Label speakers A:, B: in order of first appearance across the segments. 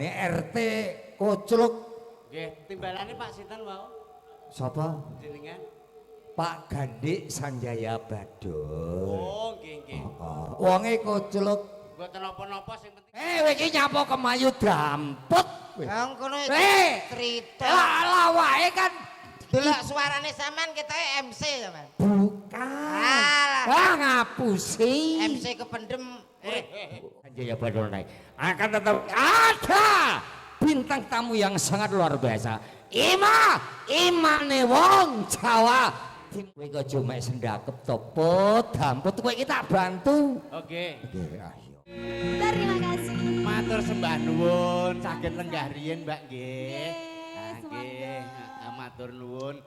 A: timbalane RT Kocluk.
B: Nggih, timbalane Pak sinten wau?
A: Sapa?
B: Jenengan?
A: Pak Gandik Sanjaya Bador.
B: Oh, nggih nggih.
A: Wonge Kocluk.
B: Mboten napa-napa sing penting.
A: Kowe iki nyapa kemayu dampet.
C: Wong kono cerita.
A: Lah wae kan
C: Delok suarane sampean ketoke MC sampean.
A: bukan. Ngapusi.
C: MC kependem.
A: Sanjaya Bador naik. Akan tetap ada bintang tamu yang sangat luar biasa. Imane wong Jawa. Kowe kok cuma sendakep topo dampet kowe iki tak bantu.
B: Oke.
A: Nggih, ayo.
D: Terima kasih.
B: Matur sembah nuwun, saged lenggah riyin Mbak nggih.
D: Nggih,
B: Nggih, matur nuwun.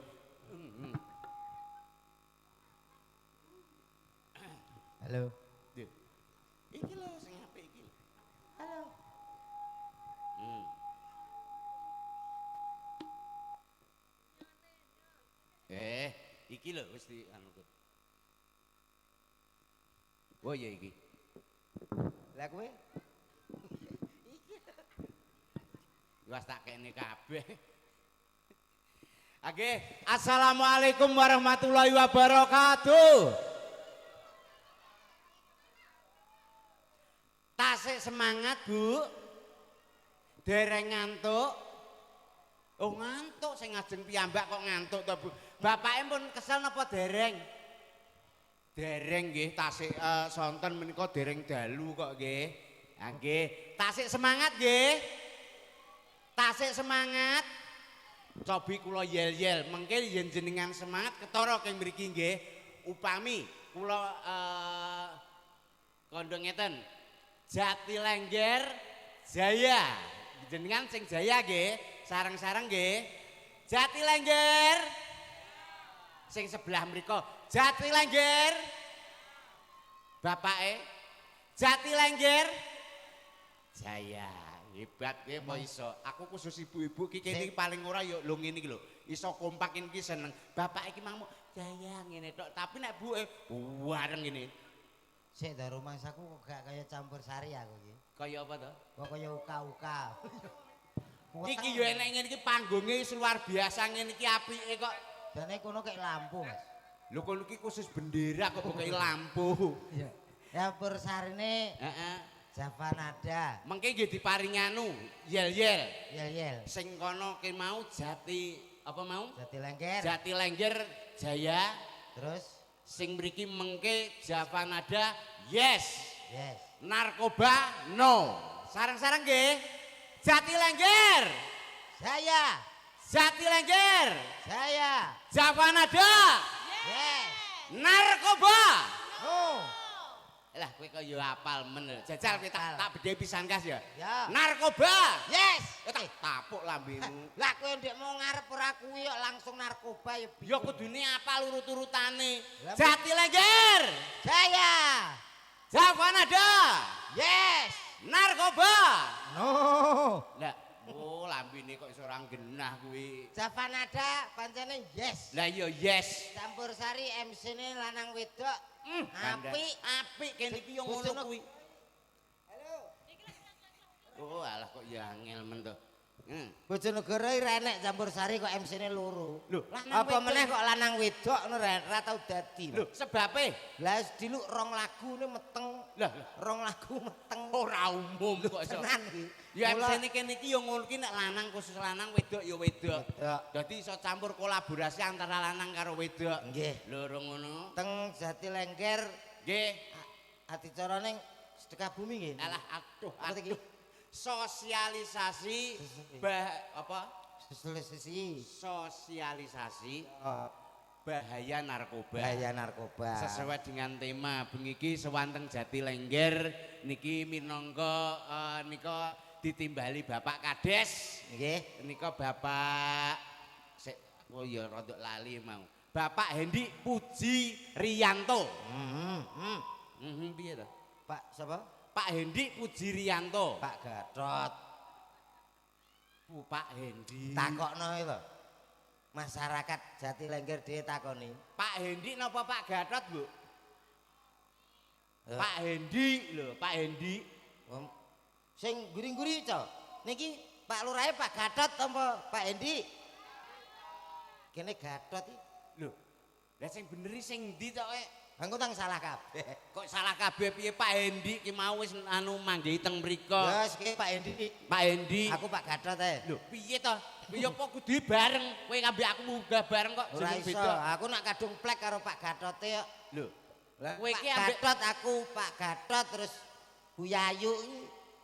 C: Halo.
B: Iki lho sing apik iki.
C: Halo.
B: Iki lho wis di anu. Oh ya iki.
C: Lah kowe?
B: Wis tak kene kabeh. Oke, assalamualaikum warahmatullahi wabarakatuh. Tasik semangat Bu. Dereng ngantuk. Oh ngantuk sing ngajeng piyambak kok ngantuk to Bu. Bapake pun kesel napa dereng? Dereng nggih tasik sonten menika dereng dalu kok nggih. Ha nggih, tasik semangat nggih. Tasik semangat. Cobi kula yel-yel, mengke yen jenengan semangat ketara keng mriki nggih. Upami kula kandha ngeten. Jatilengger Jaya. Jenengan sing Jaya nggih, sareng-sareng nggih. Jatilengger. Sing sebelah mriko Jatilengger. Bapake Jatilengger Jaya. Hebat kowe apa iso? Aku khusus ibu-ibu iki kene paling ora yo lho ngene iki lho. Iso kompak iki seneng. Bapak iki mang Jaya ngene tok, tapi nek buke wareng ngene.
C: Sik ta rumangsaku kok gak kaya campur sari aku iki.
B: Kaya apa to?
C: Kok kaya uka-uka.
B: Iki yo enek ngene iki panggonge luar biasa ngene iki apike kok.
C: Dene kono kek lampu, Mas.
B: Lho kono iki khusus bendera kok pokoke lampu.
C: Iya. Campur sarine
B: Heeh.
C: Javanada.
B: Mengke nggih diparingi anu, yel-yel.
C: Yel-yel.
B: Sing kono ki mau Jati apa mau?
C: Jatilengger.
B: Jatilengger Jaya.
C: Terus
B: Sing mriki mengke Javanada yes.
C: yes.
B: Narkoba no. Sareng-sareng nggih. Jatilengger.
C: Saya.
B: Jatilengger.
C: Saya.
B: Javanada.
C: Yes.
B: Narkoba.
C: Oh.
B: Lah kowe kok yo apal men. Jajal kowe tak bedhe pisan kas ya.
C: Ya.
B: Narkoba.
C: Yes.
B: Tak tapuk lambemu.
C: Lah kowe ndek mau ngarep ora kuwi kok langsung narkoba ya.
B: Ya kudune apal urut-urutane.
C: Lah,
B: Jatilengger.
C: Saya.
B: Javanada.
C: Yes.
B: Narkoba.
C: No.
B: Lah, oh lambene kok iso ora genah kuwi.
C: Javanada pancene yes.
B: Lah iya yes.
C: Campur sari MC-ne lanang wedok.
B: Apik kene iki yo ngono kuwi.
C: Halo.
B: Oh alah kok ya angel men to.
C: Bojonegoro ora enek campur sari kok MC-ne loro.
B: Lho,
C: apa meneh kok lanang wedok ngono ora tau dadi.
B: Lho, sebabe
C: Lah diluk rong lagune meteng.
B: lah
C: Rong lagu meteng.
B: ora umum kok iso.
C: Tenan iki.
B: Ya MC-ne kene iki yo ngono ki nek lanang khusus lanang wedok ya wedok.
C: Wedok.
B: Dadi iso campur kolaborasi antara lanang karo wedok.
C: Nggih.
B: Lho ngono.
C: Teng Jatilengger
B: Nggih.
C: adicara ning Sedekah Bumi nggih.
B: Alah aduh
C: Apa iki?
B: Sosialisasi apa? Sosialisasi bahaya narkoba.
C: Bahaya narkoba.
B: Sesuai dengan tema bengi iki sewanten Jatilengger niki minangka nika ditimbali Bapak Kades.
C: Nggih.
B: Nika Bapak oh ya rada lali mau. Bapak Hendi Puji Riyanto. Piye to?
C: Pak sapa?
B: Pak Hendi Puji Riyanto.
C: Pak Gatot.
B: Pak Hendi.
C: Takokno itu. Masyarakat Jatilengger dhewe takoni.
B: Pak Hendi napa Pak Gatot, Bu? Pak Hendi lho, Pak Hendi.
C: Sing guri-guri to. Niki Pak Lurahe Pak Gatot apa Pak Hendi? Kene Gatot iki.
B: Lho. Lah sing bener sing ndi tok kowe?
C: Aku tang salah kabeh.
B: Kok salah kabeh piye Pak Hendi ki mau wis anu manggihi teng mriku.
C: Ya iki Pak Hendi.
B: Pak Hendi.
C: Aku Pak Gatot ae.
B: Lho, piye to? Ya apa kudu bareng. Kowe ngambek aku munggah bareng kok
C: Ora
B: jeneng
C: iso.
B: beda.
C: Aku nak kadung plek karo Pak Gatot e kok.
B: Lho.
C: Lah
B: Kowe
C: Pak
B: iki ambek
C: Gatot aku Pak Gatot terus Bu Yayu iki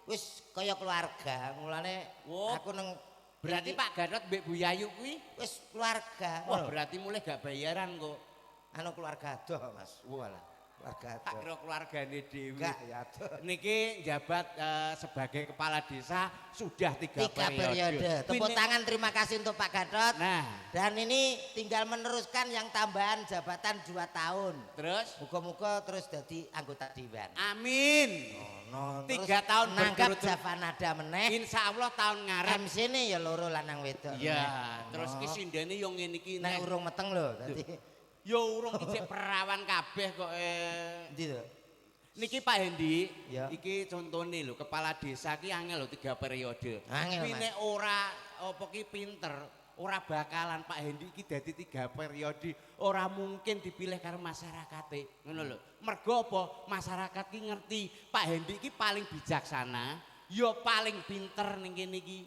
C: wis kaya keluarga. Mulane
B: Oh,
C: aku nang
B: berarti Pak Gatot mbek Bu Yayu kuwi
C: wis keluarga.
B: wah berarti mulai gak bayaran kok.
C: Anu keluarga adoh Mas. Walah, keluarga
B: Tak
C: adoh.
B: kira keluargane dhewe.
C: Enggak ya adoh.
B: Niki jabat sebagai kepala desa sudah 3
C: Tiga periode. Tepuk
B: Ini-
C: tangan terima kasih untuk Pak Gatot.
B: Nah,
C: Dan ini tinggal meneruskan yang tambahan jabatan 2 tahun.
B: terus
C: Muga-muga terus jadi anggota dewan.
B: amin.
C: No,
B: 3 tahun
C: nanggap
B: berturut-turut.
C: Javanada meneh.
B: Insya Allah tahun ngarep.
C: MC ini ya loro lanang wedok.
B: Iya,
C: meneh.
B: terus
C: No.
B: ki sindene yo ngene iki.
C: Nek urung meteng lho dadi.
B: Yo urung ki jek perawan kabeh kok
C: Endi to?
B: Niki Pak Hendi,
C: Ya.
B: iki contone lho kepala desa ki angel lho 3 periode.
C: Angel,
B: Kuwi
C: Mas.
B: nek ora apa ki pinter, ora bakalan Pak Hendi iki dadi 3 periode, ora mungkin dipilih karo masyarakate. Ngono lho. Mergo apa? Masyarakat ki ngerti Pak Hendi iki paling bijaksana, ya paling pinter ning kene iki.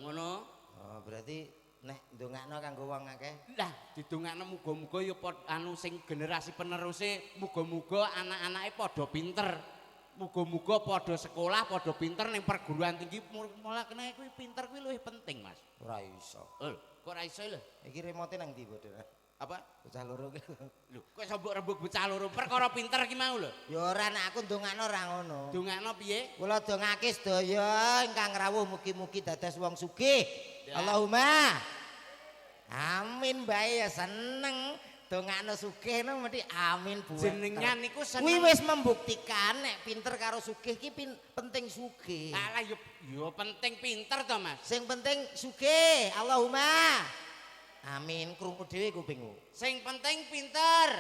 B: Ngono.
C: Oh, berarti nek ndongakno kanggo wong akeh.
B: Lah didongakno muga-muga ya anu sing generasi peneruse muga-muga anak-anake padha pinter. Muga-muga padha sekolah, padha pinter ning perguruan tinggi mulai kene kuwi pinter kuwi luwih penting, Mas.
C: Ora iso.
B: Kok ora iso lho?
C: Iki remote nang ndi, Bodho?
B: Apa?
C: Bocah loro ki.
B: Lho, kok iso mbok rembug bocah loro perkara pinter ki mau lho.
C: Ya ora nek aku ndongakno ora ngono.
B: Dongakno piye?
C: Kula dongake sedaya ingkang rawuh mugi-mugi dados wong sugih.
B: Ya.
C: Allahumma. Amin bae ya seneng dongakno sugih no mesti amin buat.
B: Jenengan niku
C: Kuwi
B: seneng.
C: wis membuktikan nek pinter karo sugih ki penting sugih.
B: Alah yo penting pinter to, Mas.
C: Sing penting sugih. Allahumma. Amin krungu dhewe kupingku.
B: Sing penting pinter.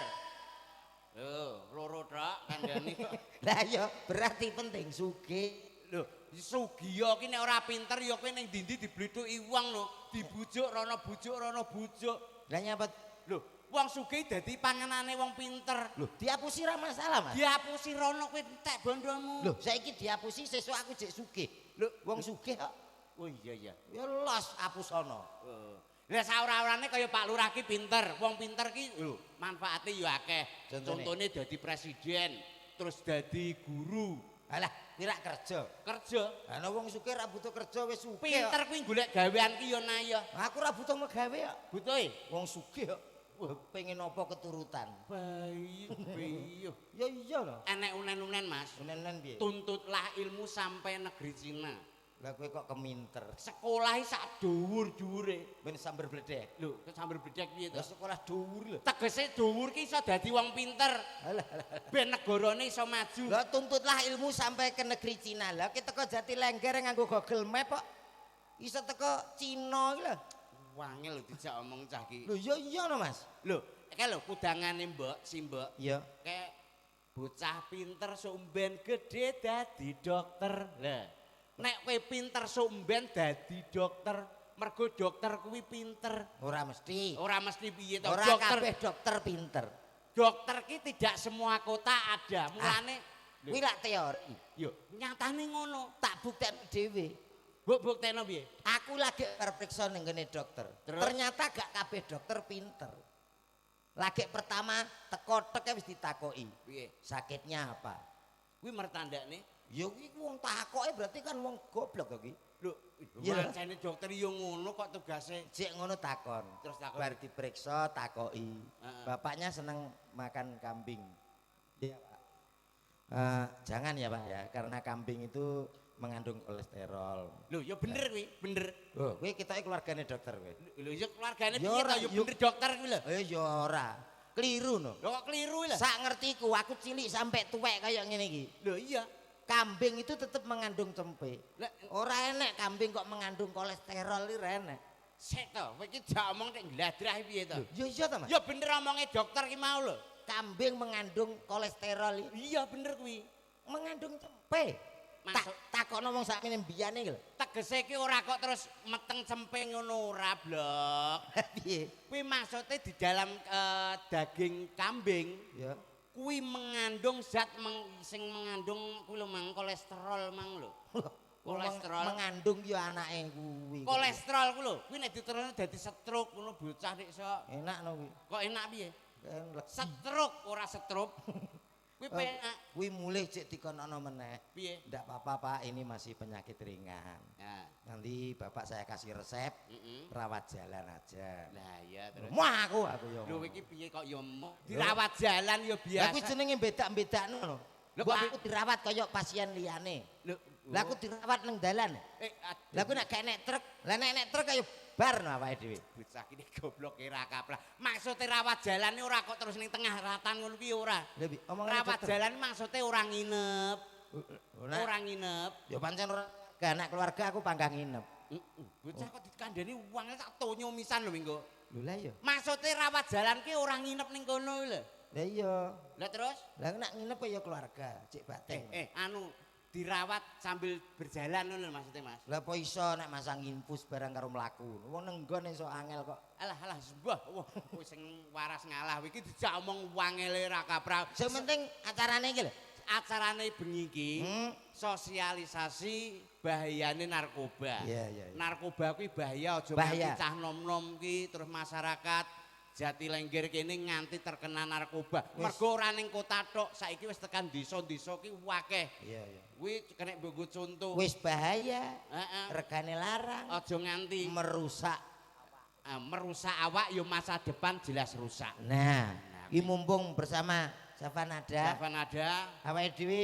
B: Lho, loro tok kandhane.
C: Lah ya berarti penting sugih.
B: Lho, Sugiya ki nek ora pinter ya kowe ning ndi-ndi diblithuki wong lho, dibujuk rono bujuk.
C: Lah nyapa
B: Lho, wong sugih dadi panganane wong pinter.
C: lho diapusi ra masalah, Mas.
B: Diapusi rono kowe entek bondomu.
C: Lho saiki diapusi sesuk aku jek sugih.
B: Lho,
C: Wong sugih kok
B: oh iya.
C: ya los apusono.
B: Lah saora-orane kaya Pak Lurah ki pinter. Wong pinter ki lho, manfaate ya akeh. Contone dadi presiden, terus dadi guru.
C: Alah, kira kerja.
B: Kerja.
C: Ana wong sugih ra butuh kerja wis sugih.
B: Pinter kuwi golek gawean ki ya naya.
C: Aku ra butuh megawe kok.
B: Butuhe.
C: Wong sugih kok. Pengen apa keturutan.
B: Bayu.
C: Ya iya lho.
B: Enek unen-unen, Mas.
C: Unen-unen piye?
B: Tuntutlah ilmu sampai negeri Cina.
C: Lah kowe kok keminter.
B: Sekolahi sak dhuwur-dhuwure.
C: Ben sambar bledek.
B: Lho, sambil bedhek piye to?
C: Ya sekolah dhuwur lho.
B: Tegese dhuwur ki iso dadi wong pinter. Ben negarane iso maju.
C: Lah tuntutlah ilmu sampai ke negeri Cina. Lah kita teko Jatilengger nganggo Google Map kok. Iso teko Cina iki lho.
B: Wangel dijak omong cah ki.
C: Lho iya no Mas.
B: Lho, kae lho kudangane Mbok, si Mbok.
C: Iya.
B: Kayak bocah pinter sumben gede dadi dokter. Lah, nek kowe pinter sumben dadi dokter, mergo dokter kuwi pinter.
C: Ora mesti.
B: Ora mesti piye to,
C: Ora kabeh dokter pinter.
B: Dokter ki tidak semua kota ada. Mulane
C: Kuwi lak teori.
B: yo nyatane ngono.
C: Tak buktekno dhewe.
B: Mbok buktekno piye?
C: Aku lagi periksa ning ngene dokter.
B: Terus?
C: Ternyata gak kabeh dokter pinter. Lagi pertama teko tek wis ditakoki.
B: Piye?
C: Sakitnya apa?
B: Kuwi mertandakne.
C: Ya kuwi wong takoke berarti kan wong goblok kok iki.
B: Lho,
C: Iya.
B: mancane dokter yo ngono kok tugase.
C: Jek ngono takon.
B: Terus takon.
C: Bar diperiksa takoki.
B: Heeh.
C: Bapaknya seneng makan kambing. Iya, Pak. Jangan ya, Pak ya, karena kambing itu mengandung kolesterol.
B: Lho, ya bener kuwi, bener.
C: Oh, kuwi ketoke keluargane dokter kowe.
B: Lho, ya keluargane
C: Ya
B: piye
C: ora,
B: to? Ya
C: ya-
B: bener dokter kuwi lho.
C: Ya ora. Keliru no.
B: Lho kok keliru lho?
C: Sak ngertiku aku cilik sampai tuwek kayak ngene iki.
B: Lho iya.
C: Kambing itu tetap mengandung tempe.
B: Lah
C: Ora enek kambing kok mengandung kolesterol iki ora enek.
B: sik to, kowe iki jak omong nek gladrah piye to?
C: Ya iya ta, Mas.
B: Ya bener omonge dokter ki mau lho.
C: Kambing mengandung kolesterol iki
B: Iya bener kuwi.
C: mengandung tempe. Takokno wong sakmene mbiyane iki lho.
B: Tegese ki ora kok terus meteng cemping ngono ora, Blok.
C: Piye?
B: Kuwi maksude di dalam daging kambing
C: Ya.
B: kuwi mengandung zat sing mengandung kuwi lho mang kolesterol mang lho. Kolesterol
C: mengandung ya anake kuwi.
B: Kolesterol kuwi lho, kuwi nek diterusno dadi stroke ngono bocah nek iso.
C: Enak no kuwi.
B: Kok enak piye?
C: Enak.
B: Stroke ora stroke. Kuwi penak.
C: Kuwi mulih cek dikonono meneh.
B: Piye?
C: Ndak apa-apa Pak, ini masih penyakit ringan.
B: Ya.
C: Nanti Bapak saya kasih resep, rawat jalan aja.
B: Lah iya terus.
C: Wah aku yo.
B: Lho iki piye kok ya dirawat jalan ya biasa.
C: Lah kuwi jenenge bedak-bedakno lho.
B: Lho,
C: Kok
B: kok
C: aku dirawat kaya pasien liyane.
B: Lho,
C: Lah aku dirawat nang dalan. Lah aku nek gak nek truk, lah nek truk kaya bar no awake dhewe.
B: bocah iki goblok ora kaplak. Maksude rawat jalan ora kok terus ning tengah ratan ngono ki ora.
C: Lha piye? Omongane
B: Rawat
C: dokter.
B: jalan maksude ora nginep.
C: Ora.
B: Ora nginep.
C: Ya pancen ora gak anak keluarga aku panggang nginep.
B: Bocah kok dikandani uangnya tak tonyo misan lho minggu.
C: Lho lah ya.
B: Maksude rawat jalan ki ora nginep ning kono lho.
C: Lah iya.
B: Lah terus
C: Lah nek nginep ya keluarga, cek batin.
B: anu dirawat sambil berjalan ngono maksudnya Mas.
C: Lah apa iso nek masang infus barang karo mlaku. Wong nenggon iso angel kok.
B: Alah sembah. Wah, kowe sing waras ngalah iki dijak omong wangele ra kaprah.
C: Sing penting acarane iki lho.
B: Acarane bengi iki sosialisasi bahayane narkoba.
C: Iya.
B: Narkoba kuwi bahaya aja
C: Bahaya.
B: nganti cah nom-nom ki terus masyarakat Jatilengger kene nganti terkena narkoba. Mergo ora ning kota tok, saiki wis tekan desa-desa ki akeh.
C: Iya.
B: Kuwi kena mbok contoh.
C: Wis bahaya,
B: Heeh.
C: regane larang,
B: Aja nganti
C: merusak.
B: merusak awak ya masa depan jelas rusak.
C: Nah, iki mumpung bersama Savanada,
B: Savanada
C: awake dhewe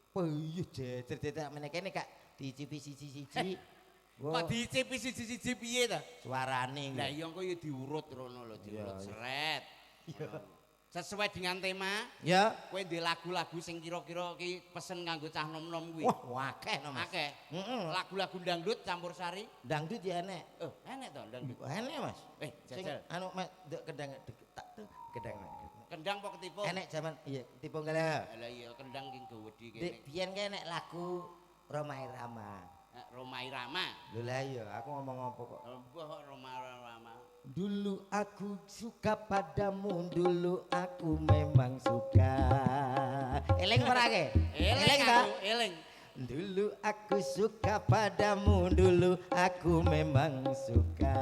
C: peyuh jejer-jejer meneh kene Kak dicipi siji-siji.
B: kok dicipi siji-siji piye ta?
C: Suarane.
B: Lah iya engko ya diurut rono lho, diurut
C: Iya.
B: seret. Sesuai dengan tema,
C: Ya.
B: kowe ndek lagu-lagu sing kira-kira ki pesen kanggo cah nom-nom kuwi.
C: Wah, akeh no Mas.
B: Akeh. Lagu-lagu dangdut campur sari.
C: Dangdut ya enek.
B: Oh, enek to dangdut.
C: Enek Mas. Sing
B: Jajal.
C: anu Mas ndek kendang tak tuh kendang.
B: Kendang apa ketipu?
C: Enek zaman iya tipu ngala.
B: Lah iya kendang ki nggo wedi
C: Dek
B: kene.
C: biyen ki enek lagu Roma Irama.
B: Roma Irama.
C: Lho lah iya, aku ngomong apa kok.
B: Mbah Roma Irama.
C: Dulu aku suka padamu, dulu aku memang suka. Eling ora ke?
B: Eling
C: ta?
B: aku, eling.
C: Dulu aku suka padamu, dulu aku memang suka.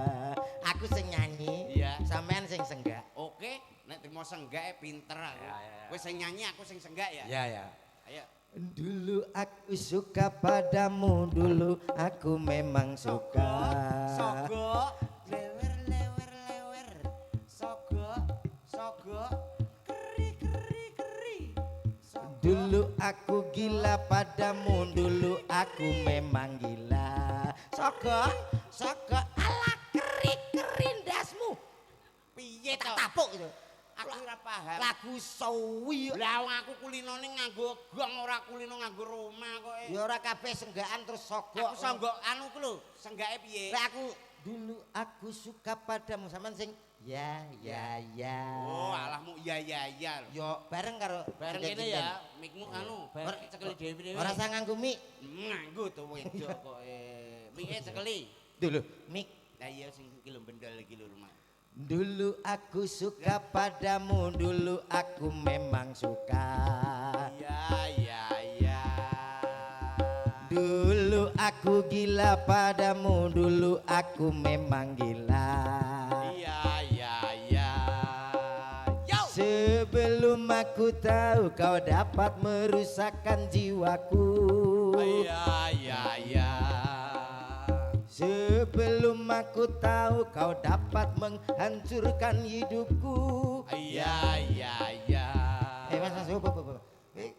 C: Aku sing nyanyi,
B: Iya.
C: sampean sing senggak.
B: Oke, nek trimo senggake pinter aku. Kowe sing nyanyi aku sing senggak ya.
C: Ya.
B: Ayo.
C: Dulu aku suka padamu, dulu aku memang suka.
B: Sogo, lewer. Sogo, keri.
C: Dulu aku gila padamu, dulu aku memang gila. Sogo, ala kerindasmu.
B: Piye to?
C: Tak tapuk itu.
B: Aku ora paham.
C: Lagu sawi.
B: Lah wong aku kulinone nganggo gong ora kulino nganggo Roma kok.
C: Ya ora kabeh senggakan terus sogo.
B: Aku songgok anu ku lho, senggake piye?
C: Lah dulu aku suka padamu sampean sing ya.
B: Oh, alahmu ya.
C: Yo bareng karo
B: Bareng
C: Sendek
B: kene
C: Jinten.
B: ya, mikmu anu, bareng cekeli dhewe-dhewe.
C: Ora usah nganggo mik.
B: Nganggo to wedok kok. Mike cekeli.
C: Dulu mik.
B: Lah iya sing iki lho bendol iki lho rumah.
C: Dulu aku suka padamu, dulu aku memang suka.
B: Iya.
C: Dulu aku gila padamu, dulu aku memang gila.
B: Iya. Yo.
C: Sebelum aku tahu kau dapat merusakkan jiwaku.
B: Iya.
C: Sebelum aku tahu kau dapat menghancurkan hidupku.
B: Iya.
C: Mas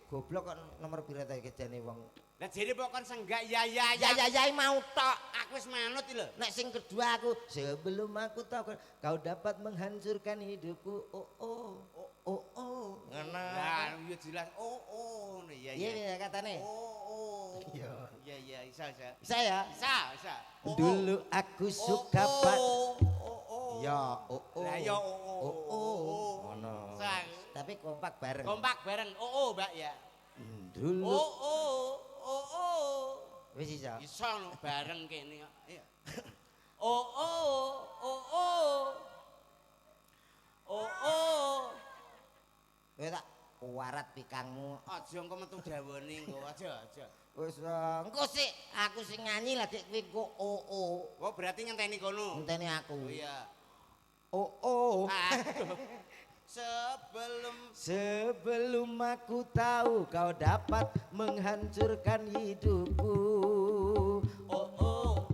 C: goblok kok nomor pira ta kejane wong.
B: Lah jere kok kon senggak ya.
C: Ya mau tok.
B: Aku wis manut iki lho.
C: Nek sing kedua aku sebelum aku tahu kau dapat menghancurkan hidupku. Oh. Ngono.
B: Lah yo jelas. Oh. Iya.
C: Iya katane.
B: Oh. Iya, bisa.
C: Bisa ya?
B: Bisa.
C: Dulu aku suka
B: Oh.
C: Ya,
B: Lah ya
C: Ngono.
B: Sang.
C: Tapi kompak bareng.
B: Kompak bareng. Oh, Mbak ya.
C: Dulu.
B: Oh.
C: Wis iso.
B: Iso no bareng kene kok. Iya. Oh.
C: Kowe tak warat pikangmu.
B: Aja engko metu dawane engko aja.
C: Wis engko sik aku sing nyanyi lah dik kowe engko
B: Oh berarti ngenteni kono.
C: Ngenteni aku.
B: Oh iya.
C: Oh.
B: Aduh.
C: Sebelum aku tahu kau dapat menghancurkan hidupku.
B: Oh.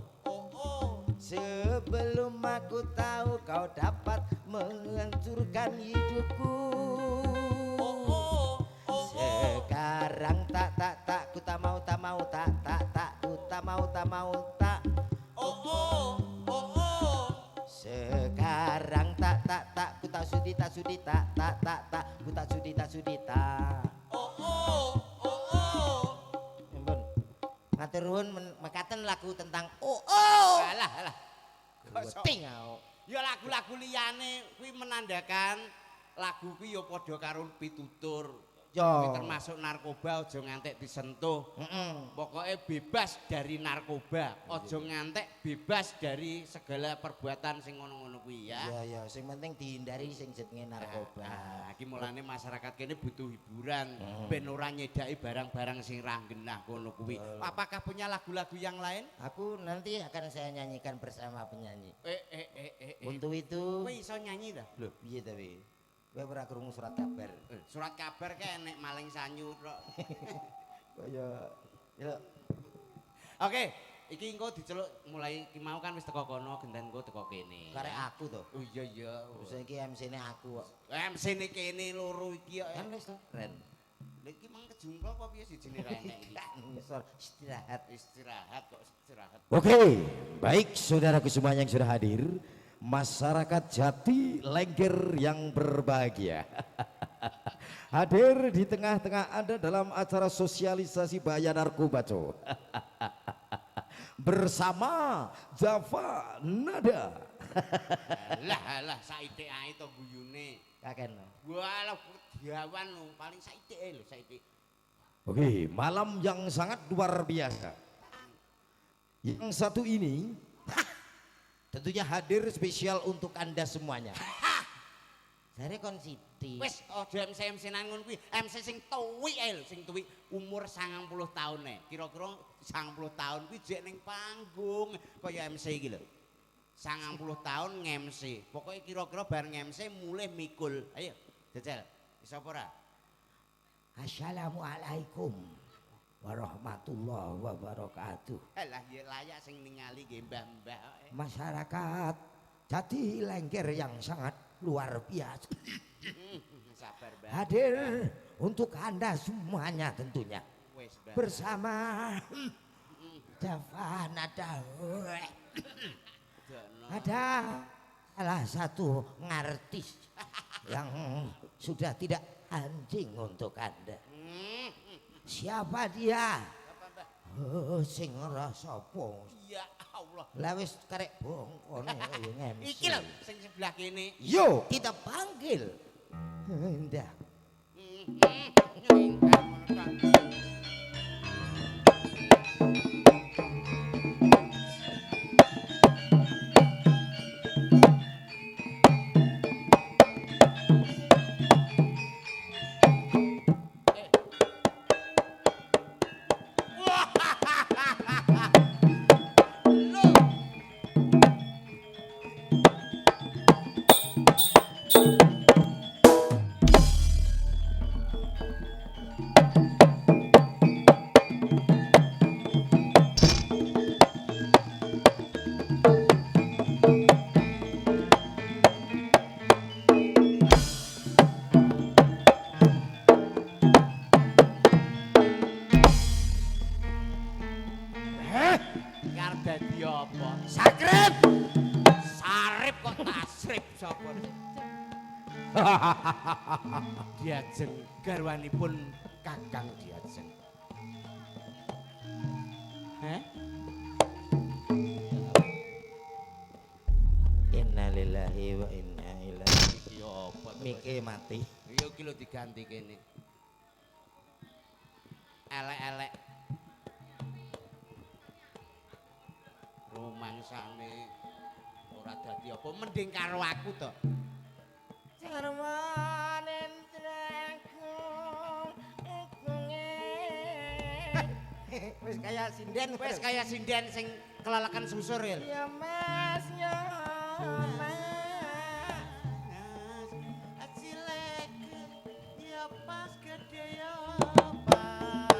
C: Sebelum aku tahu kau dapat menghancurkan hidupku.
B: Oh.
C: Sekarang tak ku tak mau ku tak mau tak.
B: Oh.
C: Sekarang tak ku tak sudi tak ku tak sudi tak.
B: Oh.
C: Ampun. Matur nuwun mekaten lagu tentang
B: Alah.
C: Ting aku.
B: Ya lagu-lagu liyane kuwi menandakan lagu kuwi ya padha karo pitutur.
C: Yo.
B: Kuwi termasuk narkoba aja ngantek disentuh. Pokoknya bebas dari narkoba, aja ngantek bebas dari segala perbuatan sing ngono-ngono kuwi ya.
C: Iya, sing penting dihindari sing jenenge narkoba.
B: Iki mulane masyarakat kene butuh hiburan, ben ora nyedaki barang-barang sing ra genah ngono kuwi. Apakah punya lagu-lagu yang lain?
C: Aku nanti akan saya nyanyikan bersama penyanyi. Untuk
B: Kowe
C: itu,
B: iso nyanyi dah.
C: lho piye ta wi? Kowe ora krungu surat kabar.
B: Surat kabar kae nek maling sanyu tok.
C: Kaya ya
B: Oke, iki engko diceluk mulai ki mau kan wis teko kono gendang engko teko kene.
C: karek aku to.
B: Oh iya.
C: Terus iki MC-ne aku kok.
B: MC ne kene loro iki kok.
C: Kan wis to, Ren.
B: Lha iki mang kejungkel apa piye sijine ra enek iki?
C: Ngisor istirahat.
B: Istirahat.
A: Oke, baik saudaraku semuanya yang sudah hadir, masyarakat Jati Lengger yang berbahagia. Hadir di tengah-tengah Anda dalam acara sosialisasi bahaya narkoba. Bersama Java Nada.
B: Lah saiki ae to guyune.
C: Kaken.
B: Walah diawan lho, paling saiki lho saiki.
A: Oke, malam yang sangat luar biasa. Yang satu ini tentunya hadir spesial untuk Anda semuanya.
C: Jare kon Siti.
B: Wis aja MC nang ngono kuwi, MC sing tuwik ae lho, sing tuwik umur 90 taun nek. Kira-kira 90 taun kuwi jek ning panggung kaya MC iki lho. 90 taun nge-MC. Pokoke kira-kira bar nge-MC mulih mikul. Ayo, jajal. Iso apa ora?
C: Assalamualaikum warahmatullahi wabarakatuh.
B: Lah ya layak sing ningali nggih mbah-mbah.
C: Masyarakat Jati Lengger yang sangat luar biasa.
B: Sabar, Mbah.
C: Hadir untuk Anda semuanya tentunya.
B: Wis, Mbah.
C: Bersama Java Nada. Ada salah satu ngartis yang sudah tidak anjing untuk Anda. Siapa dia? Sing ora sapa.
B: Ya Allah.
C: Lah wis karek bongkone kaya ngemsi.
B: Iki lho sing sebelah kene.
C: Yo, kita panggil. Ndak.
B: Karep dadi apa?
C: Sakrep.
B: Sarip kok tasrip sapa? Diajeng garwanipun Kakang Diajeng.
C: Innalillahi wa inna ilaihi.
B: Iki apa?
C: Mike mati.
B: Ya iki lho diganti kene. Elek-elek. mangsane ora dadi apa mending karo aku to.
C: Wis kaya sinden,
B: Wis kaya sinden sing kelalakan susur ya.
C: Ya Mas, ya Mas.
B: Acilek ya pas gede ya pas.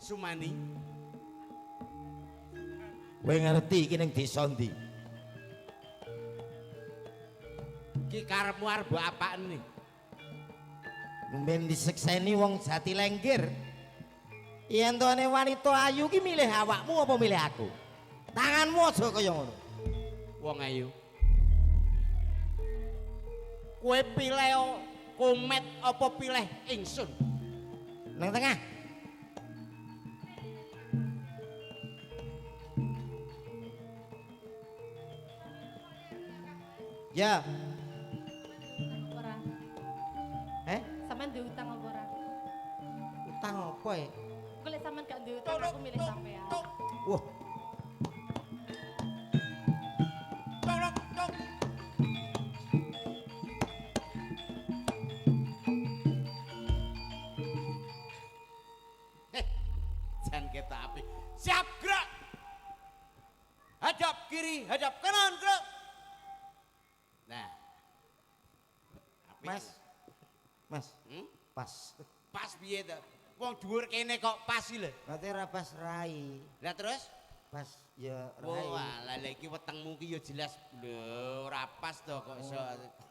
B: Sumani.
C: Kowe ngerti iki ning desa ndi?
B: Ki karepmu arep mbok apaan nih?
C: Men disekseni wong Jati Lenggir. Yen tuane wanita ayu ki milih awakmu apa milih aku? Tanganmu aja kaya ngono.
B: Wong ayu. Kowe pilih komet apa pilih ingsun?
C: Nang tengah. Ya,
D: Ora. Sampeyan duwe utang apa ora?
C: utang apa ya?
D: Golek sampeyan gak duwe utang aku milih sampeyan.
C: Wah,
B: Jan kita api. Siap gerak. Hadap kiri, hadap kanan gerak. Nah. Apik.
C: Mas,
B: Hmm?
C: pas.
B: Pas piye to? Wong dhuwur kene kok pas iki lho.
C: Berarti ora pas rai.
B: Lah terus?
C: Pas ya
B: Oh,
C: rai.
B: lah iki wetengmu ki ya jelas lho ora pas to kok iso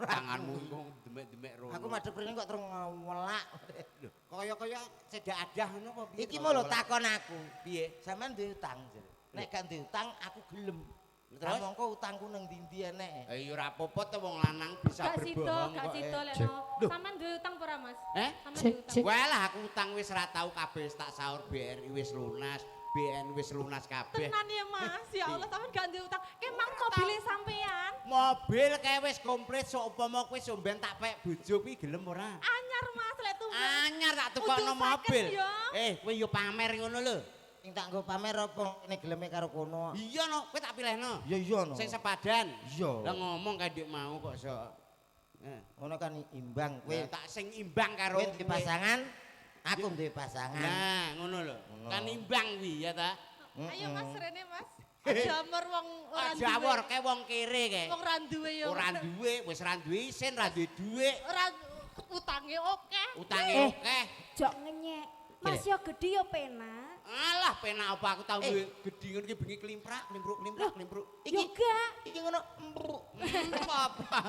B: tanganmu ngomong demek-demek rono.
C: Aku madhep rene kok terus ngwelak.
B: Lho, kaya-kaya sedak adah ngono apa piye?
C: Iki mau lho takon aku.
B: Piye?
C: Sampeyan duwe utang, Jel. Nek gak duwe utang aku gelem.
B: Terus?
C: Mongko utangku nang ndi-ndi enek.
B: Ya ora apa-apa to wong lanang bisa
D: Gak sida,
B: berbohong
D: gak
B: kok.
D: sida lek
C: Cek.
D: no. Sampeyan duwe utang apa ora, Mas? Sampeyan
C: Cek,
D: duwe utang.
C: cek.
B: Wah lah aku utang wis ora tau kabeh tak sahur BRI wis lunas, BN wis lunas kabeh.
D: Tenan ya, Mas. Ya Allah, sampeyan gak duwe utang. Kemang mobile sampeyan.
B: Mobil kae wis komplit sok upama kowe somben tak pek bojo kuwi gelem ora?
D: Anyar, Mas, lek tuh.
B: Anyar tak tukokno
D: Utuh
B: mobil.
D: sakit, ya.
B: Kowe yo pamer ngono lho.
C: Sing tak nggo pamer apa nek geleme karo kono.
B: Iya no, kowe tak pilihno.
C: Ya iya no.
B: Sing sepadan.
C: Iya.
B: Lah ngomong kae ndek mau kok iso.
C: Ngono kan imbang kowe.
B: Kowe tak sing imbang karo
C: Kowe duwe pasangan, aku duwe pasangan.
B: Nah, ngono lho.
C: Ngono.
B: Kan imbang kuwi ya ta.
D: Ayo, Mas, rene, Mas. Jamur wong ora duwe.
B: Jawor kae wong kere kae.
D: Wong ora duwe ya.
B: Ora duwe, wis ora duwe isin, ora duwe dhuwit.
D: Ora utange akeh.
B: Utange akeh.
E: Jok ngenyek. Mas yo gedhi yo penak.
B: Alah penak apa aku tau duwe gedhi ngono iki bengi klimprak, klimpruk.
E: Yo gak.
C: Iki ngono empruk.
B: Apa?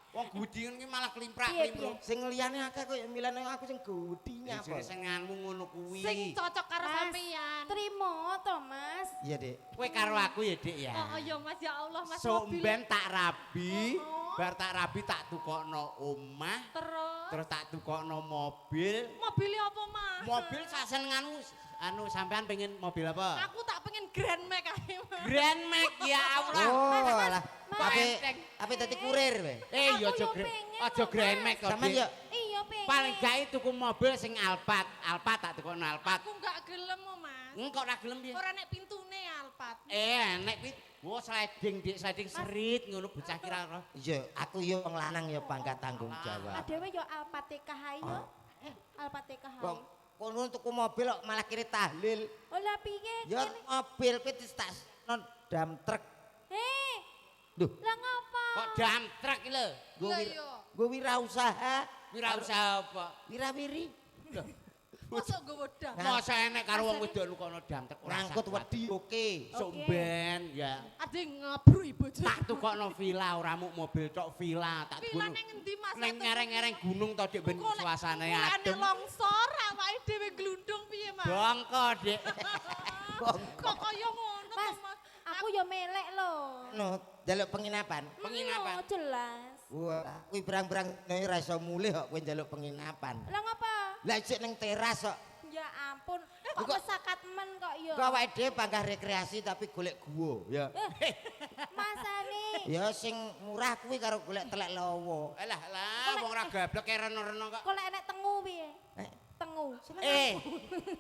B: Wong gedhi ngono iki malah klimprak,
E: Piye,
B: klimpruk.
C: Sing liyane akeh kok ya milane aku sing gedhi nyapa.
B: Sing nganmu ngono kuwi.
D: Sing cocok karo
E: Mas.
D: sampeyan.
E: Trimo to, Mas.
C: Iya, Dik.
B: Kowe karo aku ya, Dik ya.
D: Oh ya Mas, ya Allah, Mas
B: Somben tak rabi,
D: Oh.
B: bar tak rabi tak tukokno omah,
D: Terus
B: terus tak tukokno mobil.
D: mobilnya apa, Mas?
B: Mobil sasenenganmu anu sampean pengen mobil apa?
D: Aku tak pengen Grand Max ae, Mas.
B: Grand Max ya Allah.
C: Oh, alah.
D: Mas.
C: Ape dadi kurir kowe?
B: Ya
E: Aku
B: aja
E: yo pengen,
B: aja Grand Max kok.
C: Sampeyan
B: Dik.
C: yo
E: Iya pengen.
B: Paling gak tuku mobil sing Alphard. Alphard tak tukokno Alphard.
D: Aku gak gelem, oh, Mas.
B: Kok ora gelem piye?
D: Ora nek pintune Alphard.
B: Nek kuwi wo sliding Dik, sliding serit ngono bocah kira ora.
C: Iya, aku yo wong lanang yo pangkat tanggung jawab.
E: Adewe yo Alpateka yo. Alpateka
C: Kok kono tuku mobil kok malah kiri tahlil.
E: Oh lah piye?
C: Ya mobil kuwi tak non dam truk.
E: Heh.
C: Duh,
E: Lah ngapa?
B: Kok dam truk iki lho.
D: Lah iya.
C: gue wirausaha,
B: Wirausaha apa?
C: wirawiri.
D: Mosok nggowo dam.
B: Masa enek karo wong wedok nukono dam truk ora
C: Ngangkut
B: usah kuat.
C: wedi oke.
B: Somben ya.
D: Ade ngabru ibu.
B: Tak tukokno villa ora muk mobil tok villa tak
D: Villa
B: tukokno.
D: ning endi, Mas?
B: Ning ngereng-ngereng gunung to Dik ben suasane adem.
D: Nek longsor awake dhewe glundung piye, Mas?
B: Bongko Dik.
D: Kok kaya ngono to,
E: Mas,
D: Mas?
E: aku yo melek lho.
C: No, jaluk penginapan.
B: Penginapan.
E: Iya, jelas.
C: Wah, kuwi berang-berang ora iso mulih kok kowe njaluk penginapan.
E: Lah ngapa?
C: Lah isuk ning teras kok.
E: Ya ampun, kok
C: Kok-
E: kesakat men kok yo.
C: Kok awake dhewe panggah rekreasi tapi golek guwa, ya.
E: Masane.
C: Ya sing murah kuwi karo golek telek lawa.
B: Alah lah wong ora gablek kaya reno-reno kok.
E: Kok lek enek tengu piye?
C: Eh,
E: Tengu.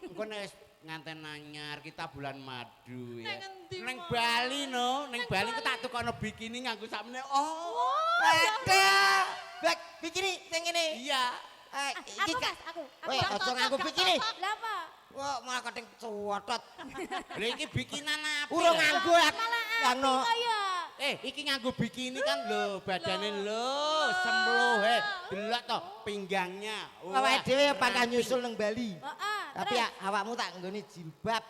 B: Engko nek wis nganten anyar kita bulan madu ya.
D: Neng endi,
B: Neng
D: Mas?
B: Bali no, neng
D: Neng
B: Bali ku
D: Bali.
B: tak tukono bikini nganggo sakmene. Oh.
C: Ada. Bek bikini sing ngene.
B: Iya.
C: Iki
E: Aku
C: Kak.
E: Mas, aku.
C: Weh, aja nganggo bikini.
E: Lah apa?
C: Wah, malah kadang cuwotot.
B: Lha iki bikinan apa?
C: Urung nganggo aku.
E: Malah
C: Yano.
E: kaya.
B: Iki nganggo bikini kan lho, badane lho, sembluh delok to pinggangnya.
C: Awake dhewe pangkah nyusul nang Bali.
E: Heeh.
C: Tapi ya, awakmu tak nggone jilbab.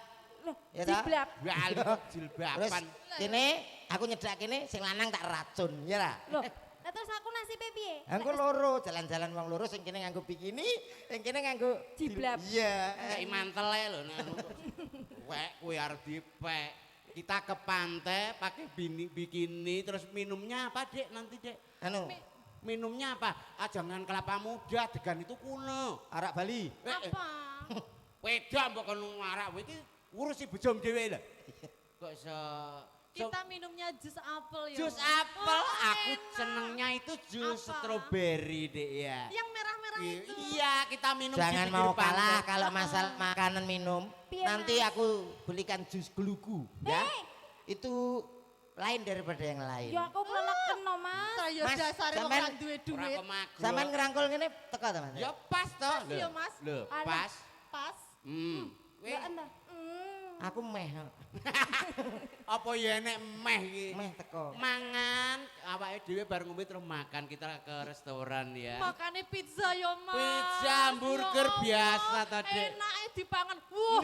E: Loh,
C: Ya ta?
E: jiblab.
B: Bali
C: Terus
B: jilbaban.
C: kene aku nyedak kene sing lanang tak racun, ya ra?
E: Loh, lah terus aku nasibe piye?
C: Aku loro, jalan-jalan wong loro sing kene nganggo bikini, sing kene nganggo
E: Jiblab.
C: Iya.
B: Kayak mantel ae lho nek wek kuwi arep dipek. Kita ke pantai pakai bikini terus minumnya apa Dek nanti Dek?
C: Anu,
B: Minumnya apa? Jangan kelapa muda, degan itu kuno.
C: arak Bali.
D: Apa?
B: Weda mbok kono arak iki urusi bojom dhewe lho. Kok iso
D: Kita minumnya jus apel ya.
B: jus
D: Mas.
B: apel,
D: Oh,
B: aku
D: enak.
B: senengnya itu jus
D: Apa?
B: stroberi Dek ya.
D: Yang merah-merah itu.
B: Iya, kita minum
C: Jangan
B: di
C: mau
B: pinggir pantai.
C: kalah kalau masalah makanan minum.
E: Piye,
C: Nanti
E: Mas?
C: aku belikan jus gelugu, ya. Itu lain daripada yang lain.
E: Ya aku keleleken no, Mas.
D: Saya
C: Mas,
D: dasare wong
C: sampean
D: ra duwe
B: Ora
D: duit.
B: kemagro.
C: Sampean ngerangkul ngene teko ta, Mas?
B: Ya pas toh.
D: Pas ya, Mas.
B: Lho,
E: Alah.
B: pas.
D: Pas.
B: Weh,
E: Ya entah.
C: Aku meh,
B: apa ya enek meh iki?
C: meh teko.
B: Mangan, awake dhewe bar ngombe terus makan kita ke restoran ya.
D: Makane pizza ya, Mas.
B: Pizza, hamburger
D: Ya Allah,
B: biasa ta, Dek.
D: Enake dipangan. Wah,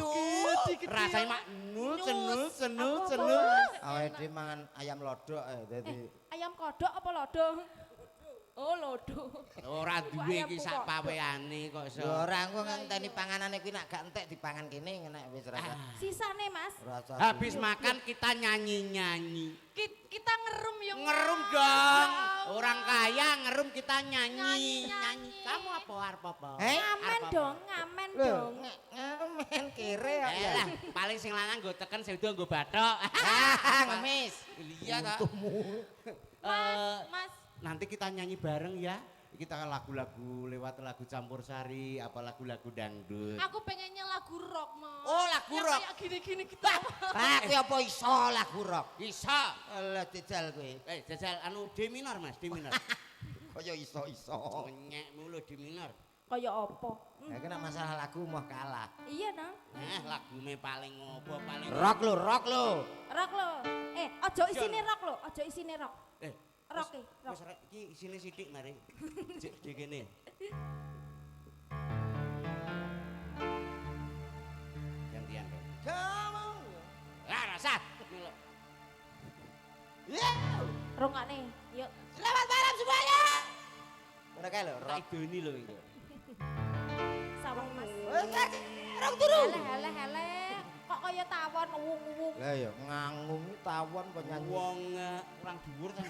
D: gede-gede.
B: Rasanya mak nul cenul
D: Nyus.
B: cenul
E: Apa,
B: cenul.
C: Awake dhewe mangan ayam lodok dadi
E: Ayam kodok apa lodo? Oh, lodo.
B: Ora duwe
E: Ayam
B: iki
E: pokok.
B: sak paweane kok iso.
C: ya ora engko ngenteni panganane kuwi nek gak entek dipangan kene enak wis rasa.
E: Sisane, Mas.
C: Rasa.
B: Habis makan kita nyanyi-nyanyi.
D: Kita ngerum ya, Mas.
B: Ngerum dong.
D: Ya Allah.
B: Orang kaya ngerum kita nyanyi.
D: Nyanyi.
B: Kamu apa arep apa?
E: Ngamen
B: Arep apa?
E: dong, ngamen
C: Lho,
E: dong.
C: ngamen kere kok ya.
B: Lah, paling sing lanang nggo teken sing wedok nggo bathok.
C: Ngemis.
B: Iya ta.
D: Mas,
B: Nanti kita nyanyi bareng ya. Kita lagu-lagu lewat lagu campursari, apa lagu-lagu dangdut.
D: aku pengennya lagu rock, Mas.
B: Oh, lagu
D: Yang
B: rock.
D: kayak gini-gini kita.
C: Ah, kuwi apa iso lagu rock?
B: Bisa.
C: Alah jajal kowe.
B: Jajal anu D minor Mas, D minor.
C: Kaya iso-iso.
B: Nyek mulu D minor.
E: Kaya apa?
C: Ya kena masalah lagu mau kalah.
E: Iya dong.
B: Lagume paling ngopo paling
C: Rock lo, rock lo.
E: Rock lo. Ojo isine rock lo, ojo isine rock. Rock e, rock.
B: Wis rek iki isine sithik mari. Cek di kene. Gantian dong.
C: Kamu.
B: Lah rasa.
E: Rongane. Yuk.
C: Selamat malam semuanya. Ngono kae lho,
B: Tak
C: rock.
B: idoni lho iki.
E: Sawang Mas.
C: Rock turu.
E: Heleh. Kok kaya tawon uwung-uwung.
C: Lah ya ngangung tawon kok nyanyi.
B: Wong kurang dhuwur ta.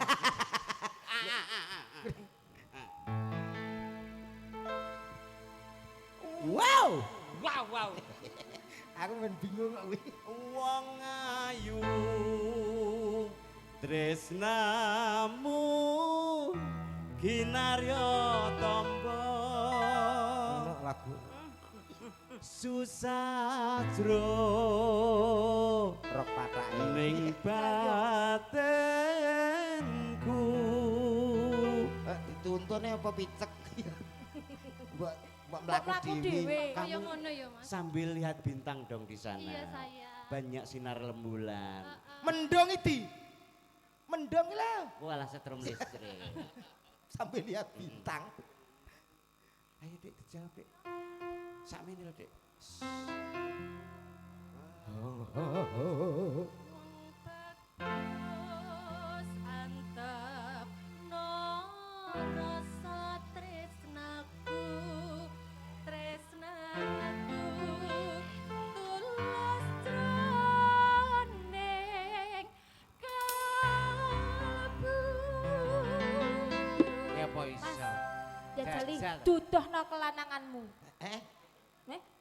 C: Wow.
B: Wow.
C: Aku men bingung kok kuwi.
B: Wong ayu tresnamu kinarya tamba
C: Ono lagu
B: susatro
C: rock patake.
B: ning batinku.
C: Dituntune apa picek? Mbok mbok
E: Mlaku
C: mlaku
E: dhewe.
C: dhewe.
D: Kayak ngono ya, Mas.
B: Sambil lihat bintang dong di sana.
D: Iya, saya.
B: Banyak sinar rembulan.
C: Mendong iki. Mendong lah
B: Walah setrum listrik.
C: sambil lihat bintang.
B: Ayo Dek dijawab Dek. Sakmene lho Dek.
D: Bagus antep no rasa tresnaku tulus jroning kalbu.
B: Ya apa iso?
E: Jajali
B: Jajal.
E: dudohno kelananganmu.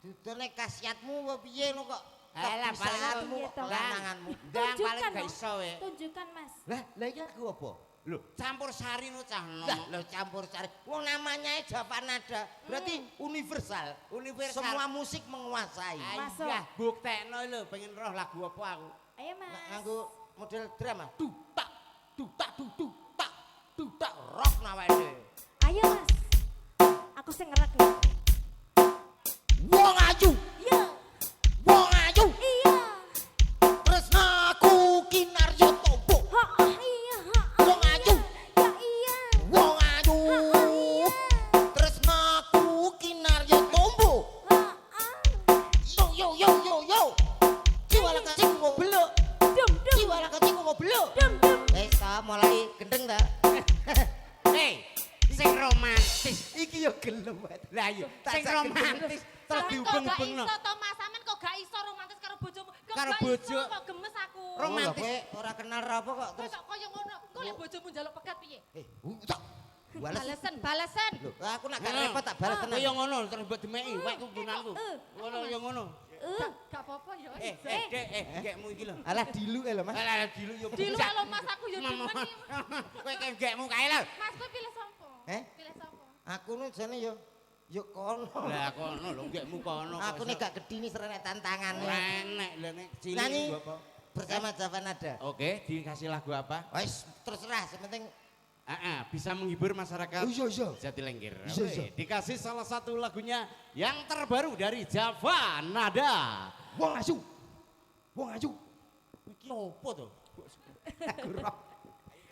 C: Dudune khasiatmu apa piye lo kok?
B: Alah, paling
C: kebisaanmu,
E: Iya, toh.
C: kelananganmu.
B: Ndang paling
E: Tunjukkan,
B: gak
E: Mas.
B: iso we.
E: Tunjukkan Mas.
C: Lah iki aku apa?
B: Lho, campur sari no cah nom.
C: Lah, lo campur sari. Wong namanya Javanada, berarti universal.
B: Universal.
C: Semua musik menguasai.
E: Masuk.
B: Ayah, buktekno lho, pengen roh lagu apa aku.
E: Ayo Mas.
C: Nganggo model drama. Dutak, dutak, dutak, dutak rock nawene.
E: Ayo Mas. Aku sing ngerak nih.
C: Wong ayu,
E: Iya.
C: wong ayu.
E: Iya.
C: Tresnaku kinarya tombo.
E: Iya.
C: Wong ayu,
E: Ya iya.
C: wong ayu. Tresnaku kinarya tombo. Yo yo yo yo yo. Jiwala kacing ngoblok.
E: Dum dum
C: Jiwala kacing ngoblok.
E: dum dum.
C: Ta mulai gendeng ta.
B: Hei, sing romantis.
C: Iki yo gelem.
B: Lah iya,
C: Tak
B: sing
C: sak
B: romantis terus
D: Sampeyan kok gak
B: diubeng-ubengno.
D: iso to Mas, sampeyan kok gak iso romantis karo bojomu. Kok
B: Karo
D: gak
B: bojo.
D: iso, kok gemes aku.
B: Romantis.
C: Kowe ora kenal apa kok
D: Kowe
C: terus.
D: kok koyo ngono. Kok lek bojomu njaluk pegat piye?
C: Tak. Bales.
D: Balesen.
C: Loh, aku nak gak repot tak bales tenan.
B: Kaya ngono terus mbok demeki, wek kumbunanku. Ngono ya ngono.
D: Gak apa-apa ya.
B: Gekmu iki lho.
C: Alah dilu lho Mas.
B: Alah dilu yo.
D: Di luar lo Mas aku ya demen iki.
B: Kowe kek gekmu kae lho.
D: Mas kowe pilih sapa? Pilih sapa?
C: Aku nu jane yo kono.
B: Lah kono lho gekmu kono.
C: Aku nek gak gedhi serenek tantangane.
B: enek lho nek cilik
C: Nyanyi
B: nggo apa.
C: bersama Javanada.
B: Oke, dikasih lagu apa?
C: Wis terserah, sepenting
B: Bisa menghibur masyarakat
C: iya.
B: Jatilengger.
C: Iya,
B: Oke,
C: iya.
B: dikasih salah satu lagunya yang terbaru dari Javanada.
C: Wong ayu. Wong ayu.
B: Iki opo to?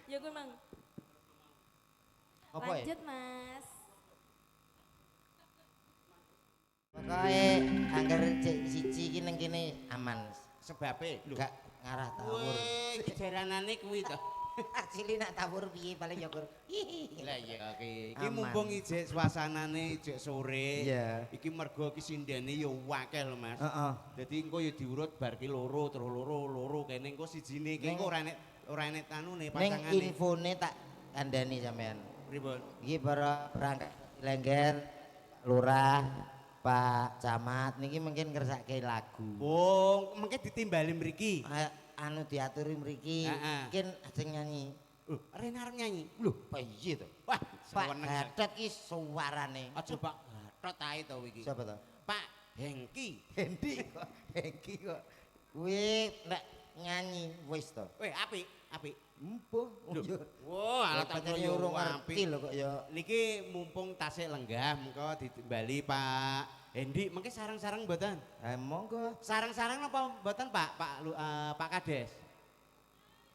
E: Ya gue mang.
C: Apa ya?
E: Lanjut Mas.
C: Pokoke angger cek siji iki ning kene aman.
B: Sebabe lho.
C: Gak ngarah tawur.
B: Weh, iki jaranane kuwi to.
C: Asli nak tawur piye paling nyokur.
B: Lah iya iki. Iki
C: Aman.
B: mumpung ijek suasanane ijek sore.
C: Iya.
B: Iki mergo iki sindene ya akeh lho Mas.
C: Heeh.
B: Dadi engko ya diurut bar ki loro terus loro kene engko sijine iki engko ora enek tanune
C: Ning
B: pasangane.
C: infone tak kandhani sampean.
B: Pripun?
C: Iki para perangkat Lengger, Lurah, Pak Camat niki mungkin ngersake lagu.
B: Oh, mengke ditimbali mriki.
C: Anu diaturi mriki.
B: Heeh.
C: Mungkin sing nyanyi.
B: Loh, Rene arep nyanyi.
C: Lho, piye to?
B: Wah,
C: Pak
B: seneng.
C: Gatot ki suarane.
B: Aja Pak Gatot ae to iki.
C: Siapa to?
B: Pak Hengki.
C: Hendi kok. Hengki kok. Kuwi nek nyanyi wis to.
B: Weh, apik.
C: Empuh.
B: Lho. Wah, alat
C: Pancen
B: yo
C: urung ngerti lho kok ya.
B: Niki mumpung tasik lenggah mengko ditimbali Pak Hendi, mengke sarang-sarang mboten?
C: Monggo.
B: Sarang-sarang napa mboten Pak Kades?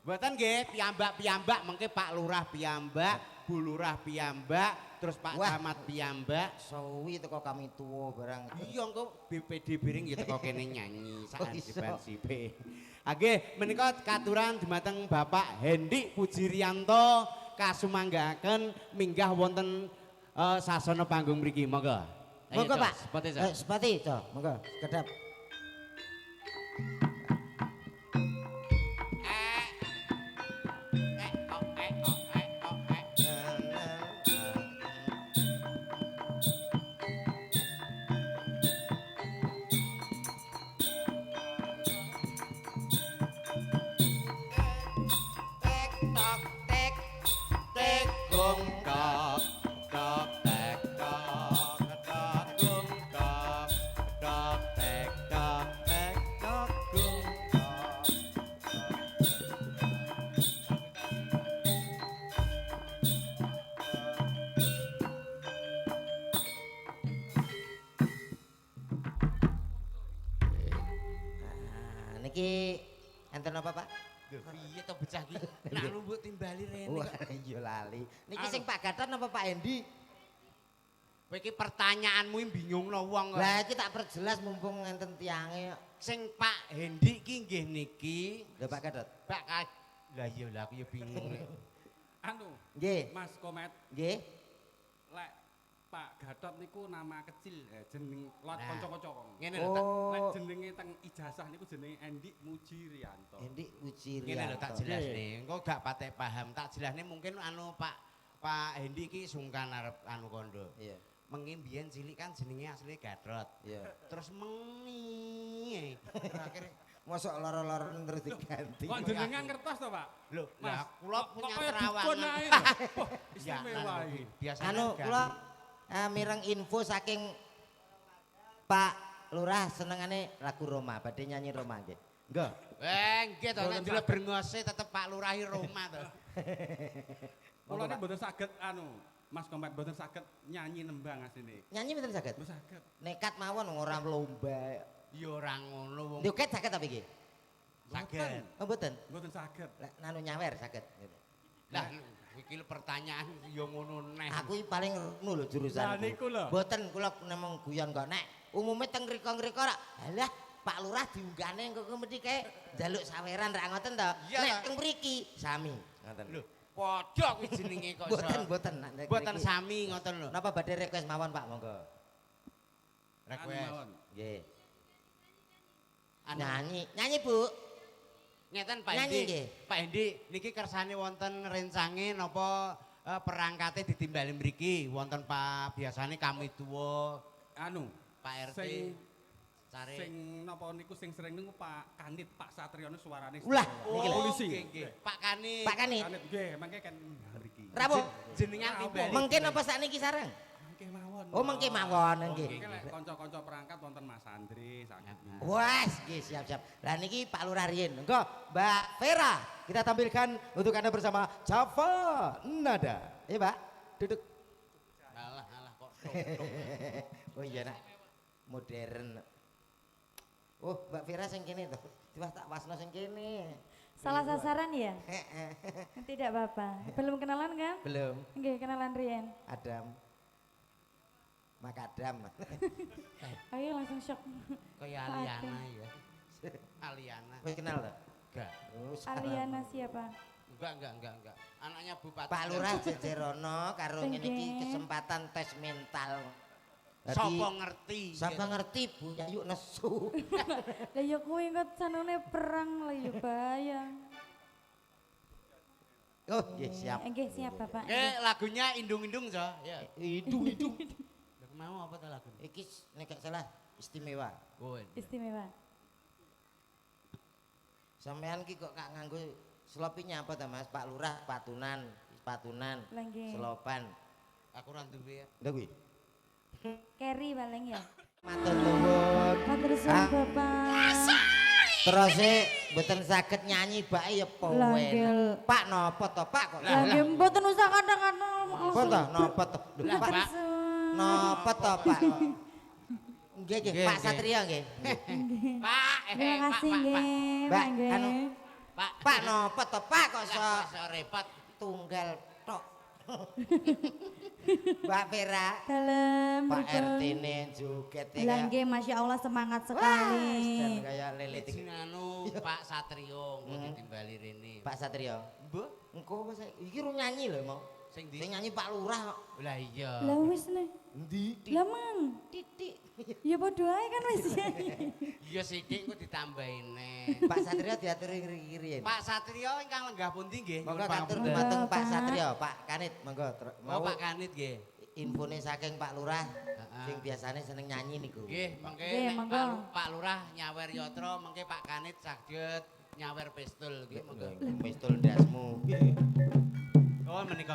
B: Mboten nggih, piyambak-piyambak mengke Pak Lurah piyambak, Bu Lurah piyambak, terus Pak
C: Wah.
B: Camat piyambak.
C: Sawi teko kami tuwa barang.
B: Iya engko BPD Biring ya teko kene nyanyi sak
C: Oh, iso.
B: ansipe. Nggih, menika katuran dumateng Bapak Hendi Pujirianto kasumanggaken minggah wonten sasana panggung mriki. Monggo. Ayo,
C: Monggo
B: Cok,
C: Pak.
B: sepoti, Cok.
C: Sepati to. Monggo, kedap.
B: Tek tok tek tek gong kok tok tek tok tok gong kok tok tek tok gong kok.
C: Niki enten apa Pak?
B: Piye to becah iki? Nak lumbuk timbali rene
C: Wah,
B: kok.
C: iya lali. Niki
B: Anu.
C: sing Pak Gatot apa Pak Hendi?
B: Kowe iki pertanyaanmu mbingungno wong kok.
C: Lah iki tak perjelas mumpung enten tiange.
B: Sing Pak Hendi iki nggih niki
C: Lho Pak Gatot.
B: Pak lah iya lah aku ya bingung rek.
F: Anu,
C: Nggih,
F: Mas Komet,
C: nggih.
F: lek Pak Gatot niku nama kecil, jeneng lot
B: Nah.
F: kanca-kanca.
B: Ngene lho tak
F: Lek
C: Oh,
F: jenenge teng ijazah niku jenenge Endi Mujirianto.
C: Hendi Uci
B: ngene lho tak jelasne. Engko gak patek paham. Tak jelasne mungkin anu Pak Hendi iki sungkan arep anu kondo.
C: Iya,
B: Mengi mbiyen cilik kan jenenge asline Gatot.
C: iya.
B: Terus mengi. Terakhir
C: Mosok loro-loro terus diganti.
F: Kok jenengan ngertos to, Pak?
B: Lho,
F: Mas,
B: lah kula punya
F: kok kaya
B: terawangan.
F: dukun ae. Wah, istimewa iki.
B: Biasanya
C: Anu kula mireng info saking Pak Lurah senengane lagu Roma, badhe nyanyi Roma nggih. Nggih.
B: Nggih to nek dile brengose tetep Pak Lurahi Roma to.
F: Kula nek mboten saged anu, Mas Kompet mboten saged nyanyi nembang asline.
C: Nyanyi mboten saged.
F: Mboten saged.
C: Nekat mawon ora lomba.
B: Ya ora ngono wong.
C: Nduket saged apa iki?
B: Saged.
C: Oh mboten.
F: Mboten saged.
C: Lah nanu nyawer saged.
B: Lah iki pertanyaan ya ngono neh.
C: Aku iki paling ngono lho jurusan.
F: Lah niku lho.
C: Mboten kula nemong guyon kok nek umume teng ngriko-ngriko rak. Halah Pak Lurah diunggane engko mesti kae njaluk saweran rak ngoten to.
B: Iya,
C: Nek
B: lah.
C: teng mriki sami ngoten.
B: Lho, padha kuwi jenenge kok.
C: Mboten nek
B: Mboten
C: mriki.
B: sami ngoten lho.
C: Napa badhe request mawon Pak monggo.
B: Request.
F: Mawon.
C: Nggih.
B: Anu,
C: Nyanyi Bu.
B: ngeten Pak
C: Nyanyi
B: Hendi.
C: nggih.
B: Pak Hendi niki kersane wonten rencange napa perangkate ditimbali mriki wonten Pak biasane kami tuwa
F: Anu,
B: Pak RT
F: sing
B: cari
F: sing napa niku sing sering niku Pak Kanit, Pak Satriyono suarane.
C: Ulah,
F: istimewa.
C: niki lho.
F: Polisi.
B: nggih. Pak Kani.
C: Pak Kanit.
F: Kanit nggih, mangke kan mriki.
C: Rapo?
B: Jenengan timbali.
C: Mungkin apa sakniki sareng?
F: Mangke mawon.
C: Oh mengke mawon nggih.
F: Mangke lek kanca-kanca perangkat wonten Mas Andri saged.
C: Wes, nggih siap-siap. Lah niki Pak Lurah riyen. Engko Mbak Vera, kita tampilkan untuk Anda bersama Java Nada. Iya, Pak. Duduk.
B: Alah kok.
C: Oh iya nak. Modern. Oh, Mbak Vera sing kene to. Tiba tak wasno sing kene.
E: Salah sasaran ya?
C: Heeh.
E: Tidak apa-apa. Belum kenalan kan?
C: Belum.
E: Nggih, kenalan Rian.
C: Adam. Makadam.
E: Ayo langsung shock.
B: Kayak Aliana ya. Aliana.
C: Wis kenal to?
B: Enggak.
C: Oh, salah.
E: Aliana siapa?
B: Enggak. Anaknya Bupati.
C: Pak Lurah Jejerono karo
E: Nggih.
C: ngene iki kesempatan tes mental.
B: Sapa ngerti?
C: Sampai ngerti Bu, yuk nesu.
E: Lah ya kowe kok sanune perang lah ya bayang.
C: Oh, nggih siap.
E: Nggih siap Bapak.
B: Nggih, lagunya Indung-indung so. Ya.
C: Idung.
B: Lah mau apa ta lagu?
C: Iki nek gak salah istimewa.
B: Oh.
E: Istimewa.
C: Sampean ki kok gak nganggo selopinya apa ta Mas? Pak Lurah patunan,
E: Lah nggih.
C: selopan.
B: Aku ora duwe ya.
C: Ndak kuwi.
E: Carry paling ya.
C: Matur nuwun.
E: Matur
C: Ah.
E: suwun Bapak.
C: Terus mboten saged nyanyi bae ya
E: Lah,
C: powen.
E: nggih.
C: Pak napa to Pak kok?
E: Lah nggih mboten usah kata-kata.
C: Apa to napa to? Lho,
B: Lah,
C: Pak
B: Pak.
C: napa to Pak? Nggih nggih
B: Nggih,
C: Pak
B: nggih.
C: Satria nggih.
B: Pak,
E: Terima kasih nggih.
C: Mbak,
E: Nggih.
C: anu,
B: Pak.
C: Pak napa to Pak kok iso
B: Iso repot.
C: tunggal tok. Mbak Vera,
E: Dalem
C: Pak
E: mriku.
C: RT ne joget ya.
E: Lah nggih Masya Allah semangat
C: Dan
E: sekali.
C: kayak lele tik.
B: Sing anu Pak Satrio engko ditimbali rene.
C: Pak Satria.
B: Mbah,
C: Engko apa sih? Iki ru nyanyi lho mau.
B: sing
C: Sing
B: ndi?
C: nyanyi Pak Lurah kok.
B: Lah iya.
E: Lah wis nih.
C: Endi?
E: Lah mang.
C: Titik.
E: Ya padha ae kan wis.
B: Iya sithik kok ditambahi neh.
C: Pak Satria diaturi ngiri-ngirian.
B: Pak Satrio ingkang lenggah pundi nggih?
C: Monggo
B: Nyuwun
C: katur
B: pangapunten.
C: dumateng Pak
E: Pak.
C: Satria, Pak Kanit, monggo.
B: Oh, Pak Kanit nggih.
C: Infone saking Pak Lurah
B: Heeh.
C: sing biasane seneng nyanyi niku.
B: Nggih, mengke
E: Nggih,
B: nek
E: monggo.
B: Pak Lurah nyawer yatra, mengke Pak Kanit saged nyawer pistol nggih monggo.
C: Pistol ndasmu.
B: Oh, menika.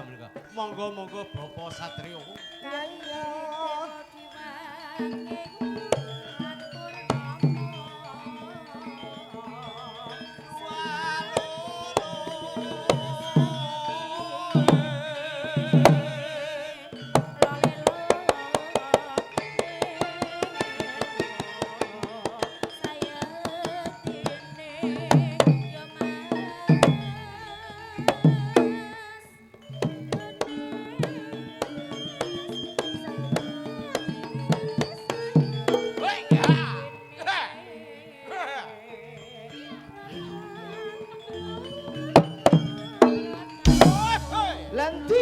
B: Monggo Bapak Satrio. Hei, ya.
C: Lanti.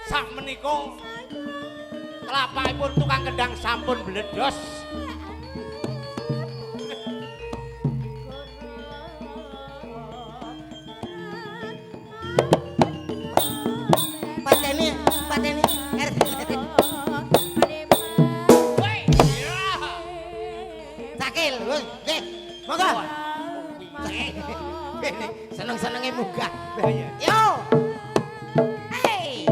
B: Sak menika kelapakipun tukang kendang sampun bledos.
C: wonge munggah. Yo. Hey.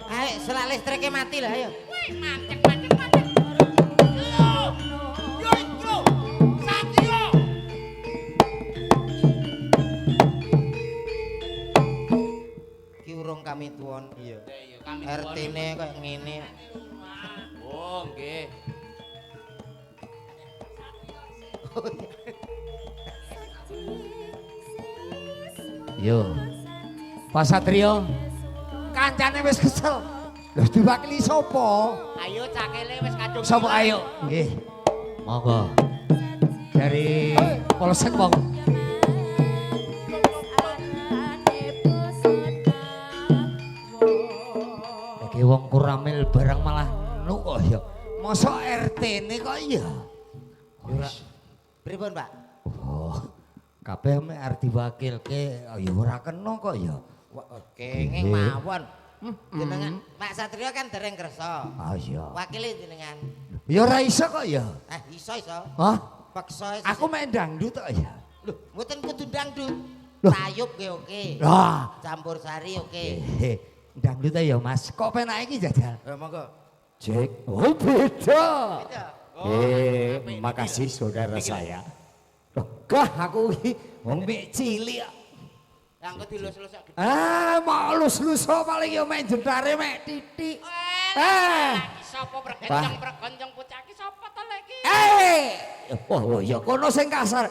C: Ayo, selak listriknya mati lah, ayo.
B: Wih, mancing. Yo. Satrio.
C: Ki urung kami tuwon. Iya.
B: Kami
C: RT-ne kayak ngene.
B: Oh, nggih.
C: Yo. Pak Satrio. Kancane wis kesel. Lho diwakili sapa?
B: Ayo cakele wis kadung.
C: Sapa ayo? Nggih. Monggo. Dari Polsek Wong. Iki wong kuramil barang malah nu kok ya. Mosok RT-ne kok ya. Ora. Pripun, Pak? Oh. Kabeh mek arep diwakilke ya ora kena kok ya. Kenging mawon. Jenengan Pak Satrio kan dereng kersa. Ah iya. Wakile jenengan. Ya ora iso kok ya. Iso. Hah? Paksa. Aku mek dangdut kok ya. Lho, mboten kudu dangdut. Tayub ge oke. Lah, campur sari oke. Dangdut ya Mas. Kok penake iki jajal? Monggo.
A: Cek. Oh beda.
C: Makasih saudara saya.
A: Gah aku iki wong mek cilik.
B: Angko dilus-lus sak.
A: Mau lus-lus paling ya mek jentare mek titik.
B: Sapa pregoncong bocah iki sapa to lek iki?
A: Oh ya kono sing kasar.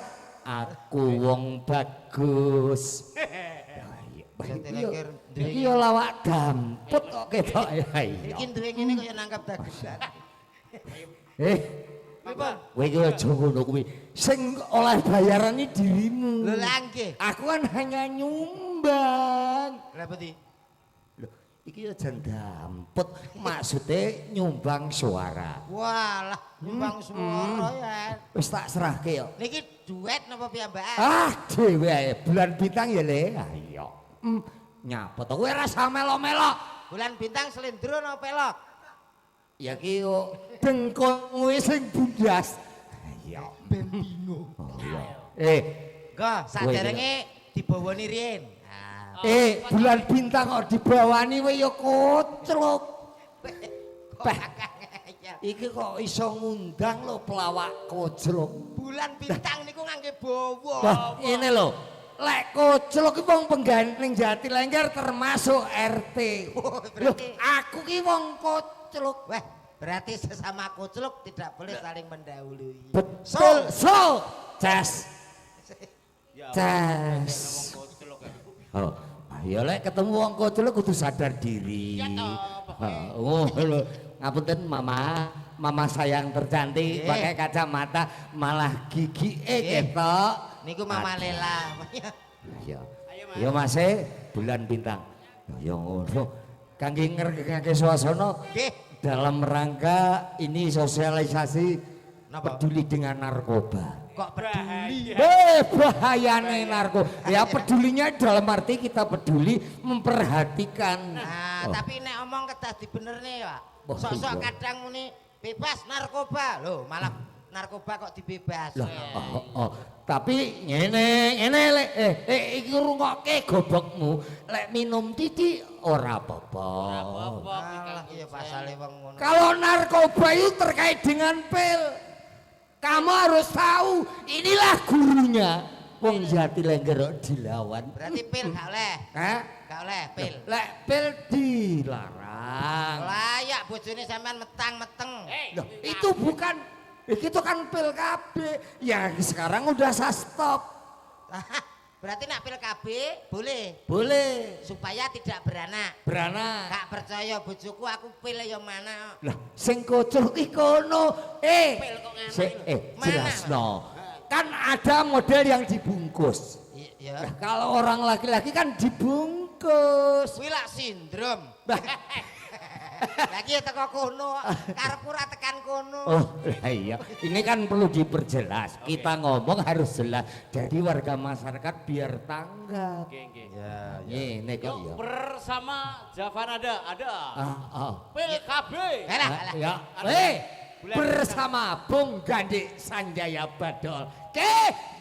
A: Aku wong bagus. Iki ya lawak damput kok ketok ya.
C: Iki duwe ngene kaya nangkap dagesan.
A: Kowe iki aja ngono kuwi. Sing oleh bayaran iki dirimu.
C: Lho lha nggih.
A: Aku kan hanya nyumbang.
C: Lah peti?
A: Lho, iki ya jan damput. Maksude nyumbang suara.
C: Walah, nyumbang suara ya.
A: Wis tak serahke ya.
C: Niki duet napa piyambakan?
A: Dhewe ae bulan bintang ya Le. Iya. Nyapa to kowe ora usah melo-melo.
C: Bulan bintang slendro napa pelok?
A: Ya ki yo dengkulmu sing bundas. Iya.
C: Ben bingung.
A: Go,
C: saderenge dibawani riyen.
A: Bulan bintang kok dibawani kowe ya koclok. Iki kok iso ngundang lho pelawak koclok.
C: Bulan bintang niku ngangge bawa.
A: Wah, ini lho. Lek koclok ki wong pengganing Jatilengger termasuk RT. Loh, aku ki wong koclok.
C: Wah, berarti sesama koclok tidak boleh saling mendahului.
A: Betul. So, Cas. Cas. Oh, ya lek ketemu wong koclok kudu sadar diri. Oh, lho. Ngapunten mama saya yang tercantik pakai kacamata malah gigi ketok.
C: Niku Mama Lela.
A: Ya. Ya Mas bulan bintang. Ya ngono. Kangge ngregengake suasana dalam rangka ini sosialisasi peduli dengan narkoba.
C: Kok peduli?
A: Bahayane narkoba. Ya pedulinya dalam arti kita peduli memperhatikan.
C: Nah, tapi nek omong kedah dibenerne ya, Pak. Sok-sok kadang muni bebas narkoba. Loh, malah narkoba kok dibebas.
A: Tapi ngene lek iki rungokke gobokmu lek minum titik ora apa-apa.
C: Alah iya pasale wong ngono.
A: Kalau narkoba itu terkait dengan pil. Kamu harus tahu inilah gurunya. Wong Jatilengger dilawan.
C: Berarti pil gak oleh. Gak oleh pil.
A: Lek pil dilarang.
C: Layak bojone sampean metang-meteng.
A: Loh, itu bukan itu kan pil KB. Ya sekarang udah saya stop.
C: Berarti nak pil KB boleh.
A: Boleh.
C: Supaya tidak beranak.
A: Beranak.
C: Gak percaya bojoku aku pil ya mana.
A: Lah sing kocok iki kono.
C: Pil kok
A: Jelasno. Kan ada model yang dibungkus.
C: Iya.
A: Nah, kalau orang laki-laki kan dibungkus.
C: Kuwi lak sindrom. Lagi teko kono, karepku ora tekan kono.
G: Oh iya, ini kan perlu diperjelas. Kita ngomong harus jelas. Jadi warga masyarakat biar tanggap.
B: Oke.
A: Ya,
G: Ini kok
B: Yuk
G: ya.
B: bersama Javanada ada. Pil KB.
C: Alah.
G: Ya, bersama Bung Gandhi Sanjaya Badol.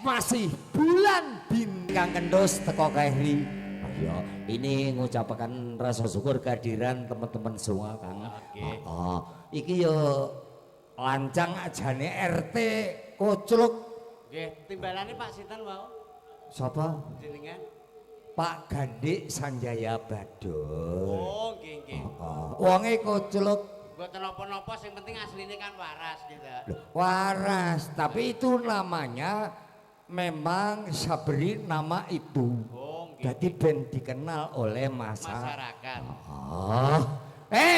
G: Masih bulan bintang kendus teko kahri. Ya, ini ngucapkan rasa syukur kehadiran teman-teman semua Kang.
B: Oke.
G: Iki yo lancang ajane RT Kocluk.
B: Nggih, timbalane Pak sinten wau?
G: Sapa?
B: Jenengan?
G: Pak Gandhi Sanjaya Badol.
B: Oh, nggih.
G: Wonge Kocluk.
B: Mboten napa-napa sing penting asline kan waras gitu.
G: Waras, tapi itu namanya memang sabri nama ibu.
B: Oh, nggih.
G: Jadi ben dikenal oleh
B: Masyarakat.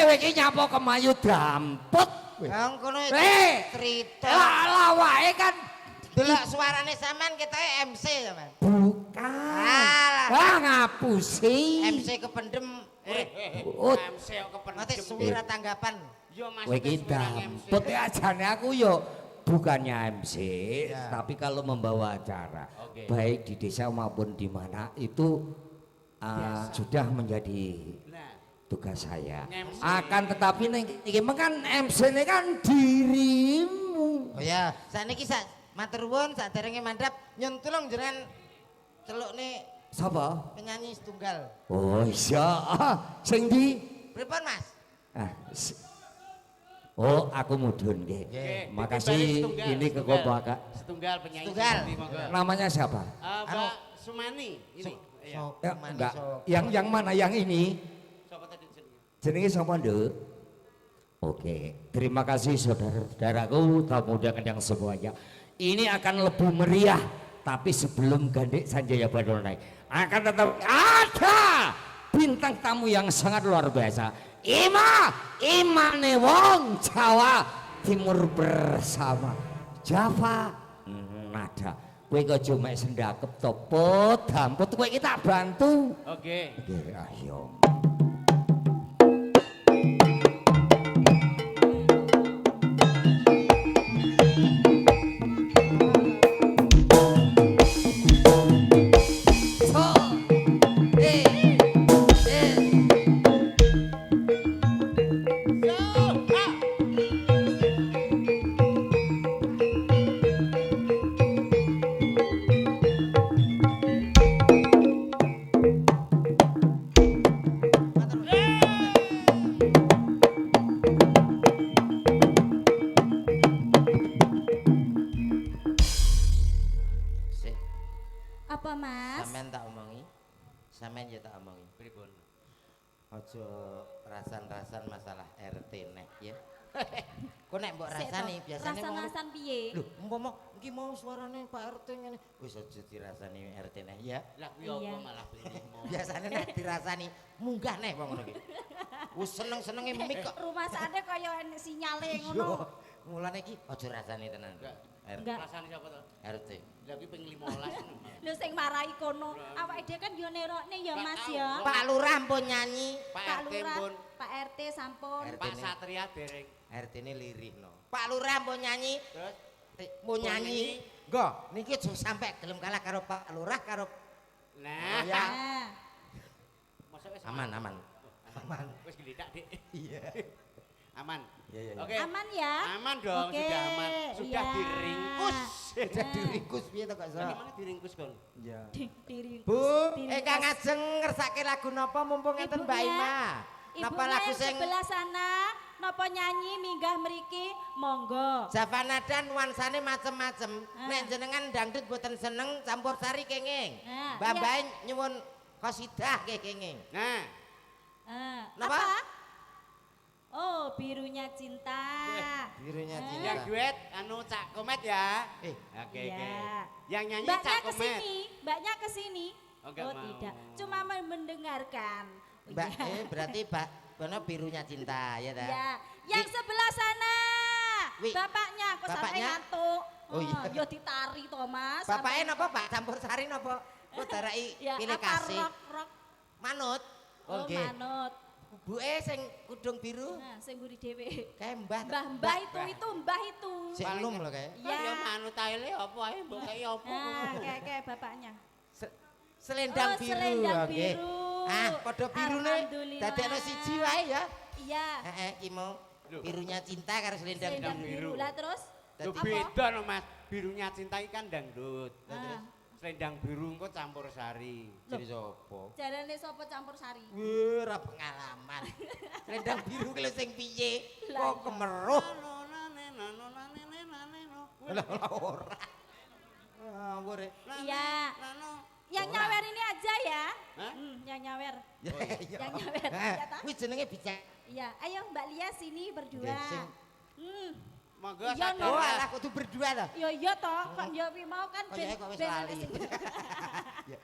G: Iki nyapa kemayu dampet.
C: Wong kono cerita.
G: Lah wae kan
C: Delok suarane sampean ketoke MC sampean.
G: bukan.
C: Alah.
G: Ngapusi.
C: MC kependem urip.
B: MC kok kepentem.
C: Mati suwira tanggapan.
B: Yo Mas.
G: Kowe iki dampet ajane aku yo bukannya MC, tapi kalau membawa acara baik di desa maupun di mana itu sudah menjadi
B: Nah,
G: tugas saya.
B: MC.
G: Akan tetapi iki kan MC ini kan dirimu.
C: Oh ya, sakniki matur nuwun saderenge mandhap nyun tulung jenengan celukne
G: Sapa?
C: penyanyi setunggal.
G: Oh iya, sing di
C: Pripun Mas?
G: Oh, aku mudhun nggih.
B: Oke,
G: Makasih
B: setunggal,
G: ini
B: setunggal.
G: kekompakan.
B: Setunggal penyanyi.
C: Setunggal.
B: Sejati, monggo.
G: Namanya siapa?
B: Mbak Sumani ini. Iya.
G: Ya, enggak. Yang mana yang ini?
B: Sopo tadi jenenge?
G: Jenenge sapa, Nduk? Oke, terima kasih saudara-saudaraku, tamu undangan yang semuanya. Ini akan lebih meriah, tapi sebelum Gandhi Sanjaya Badol naik, akan tetap ada bintang tamu yang sangat luar biasa. Imane wong Jawa Timur bersama Java Nada. Kowe kok cuma sendakep topo damput kowe kita bantu.
B: Oke.
G: Oke, ayo.
E: Apa Mas?
C: Sampeyan tak omongi. Sampeyan ya tak omongi.
B: Pripun?
C: Aja rasan-rasan masalah RT nek ya. Kok nek mbok rasani biasane wong
E: Rasan-rasan piye?
C: lho umpama iki mau suarane Pak RT ngene wis aja dirasani RT nek ya.
B: Lah kuwi apa
E: Iya.
B: malah blimo.
C: Biasane nek dirasani munggah nek wong ngono ki. Wis seneng-senenge mik kok.
E: Rumah sakne kaya enek sinyale ngono.
C: Mulane iki aja rasani tenan.
E: Enggak.
B: Rasane sapa to?
C: RT.
B: Lah kuwi ping 15.
E: Lho sing marai kono, awake dhewe kan yo nerokne ya Mas ya.
C: Pak Lurah pun nyanyi.
B: Pak RT
E: Lurah,
B: pun,
E: Pak RT sampun.
C: RT.
B: Pak Satria dereng.
C: RT ini lirihno. Pak Lurah pun nyanyi.
B: Terus
C: Mau nyanyi. Nggo, niki aja sampe gelem kalah karo Pak Lurah karo
B: nah,
C: ya.
E: Nah,
B: masa wis
C: Aman. Aman.
B: Wis gelidak, Dik.
C: Iya.
B: Aman.
C: Iya.
B: Oke.
E: aman ya?
B: Aman dong,
E: Oke,
B: sudah aman. Sudah
E: iya.
B: diringkus.
C: Sudah diringkus piye to kok
B: Lah
C: so?
B: gimana diringkus, Kon?
C: Iya.
E: Diringkus.
C: Bu,
E: Diringkus.
C: Kang Ajeng ngersake lagu napa mumpung enten Mbak
E: Ibunya,
C: Ima? Napa
E: Ibunya
C: lagu
E: yang
C: sing
E: sebelah sana, napa nyanyi minggah mriki, monggo.
C: Javana dan nuansane macem-macem.
E: Ah.
C: Nek jenengan dangdut boten seneng campur sari kenging.
E: Ah,
C: Babae nyuwun qasidah kenging.
B: Nah,
C: Napa?
E: Apa? Oh, birunya cinta.
C: Birunya
E: Ah.
C: cinta.
B: yang duet anu Cak Komet ya. Oke,
E: Iya.
B: oke. Yang nyanyi
E: Mbaknya
B: Cak Komet.
E: kesini, mbaknya kesini.
B: Oh, nggak mau.
E: Tidak, cuma mendengarkan.
C: Mbak,
E: Iya.
C: berarti Mbak Bono birunya cinta ya ta?
E: Ya, yang sebelah sana.
C: Wi,
E: Bapaknya, kok sampai
C: bapaknya?
E: ngantuk.
C: Oh, iya.
E: Yo ditari Thomas.
C: Bapaknya napa Pak? Campur sari napa? Kok darai
E: Ya,
C: pilih
E: apa
C: kasih.
E: rock
C: Manut.
E: Oh,
C: Oke.
E: manut.
G: Buke sing kudung biru
E: Nah, sing mburi dhewe.
G: kae Mbah.
E: Mbah itu, mbah itu.
G: Sik enum lho kae.
E: Iya.
B: Ya manut ae apa ae mbok kaya apa.
E: Nah, kayak bapaknya.
G: Selendang
E: Oh,
G: biru.
E: selendang
G: oke.
E: biru.
G: Ah, padha birune
E: Alhamdulillah.
G: dadekno siji wae ya.
E: Iya.
G: Heeh, iki mau birunya cinta karo selendang
E: Selendang
G: biru.
E: biru. Lah terus?
B: Lho
E: Apa?
B: beda no Mas. Birunya cinta iki kan dangdut.
E: Ah.
B: Selendang biru engko campur sari.
G: Jadi sapa?
E: Jarane sapa campur sari?
G: Wih, ora pengalaman. Selendang biru ki lho sing piye?
E: Lah,
G: Kok kemeruh.
B: Nano.
G: Lah ora. Ngawur.
E: Iya.
B: Nano.
E: Yang nyawer ini aja ya.
B: Hah?
E: Yang nyawer.
G: Iya.
E: Yang nyawer. Ya, toh?
G: Kuwi jenenge bijak.
E: Iya, ayo Mbak Lia sini berdua.
G: Nggih, sing-
B: Monggo
E: Iya,
B: sadar.
G: Oh,
E: Mas.
G: alah kudu berdua to.
E: Yo yo toh, kok yo pi mau kan
G: Oh, ya, kok wis
E: ben
G: lali.
E: sing-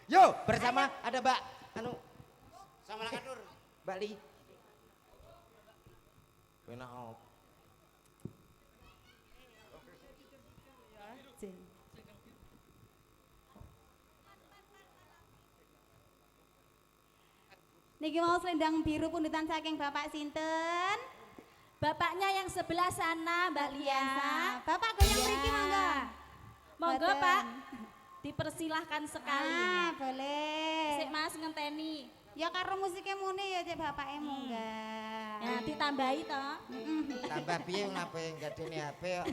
G: Yo, bersama ada Mbak anu
B: Sama Lakatur.
G: Mbak Li. Enak op.
E: Niki mau selendang biru pundutan saking Bapak sinten? Bapaknya yang sebelah sana, Mbak Lia. Bapak goyang mriki monggo. Monggo, Pak. Dipersilahkan sekali.
H: Ah, boleh.
E: Sik Mas ngenteni.
H: Ya karo musiknya muni ya cek bapake munggah.
E: Ya ditambahi toh.
G: Tambah piye ngapae gadene HP kok.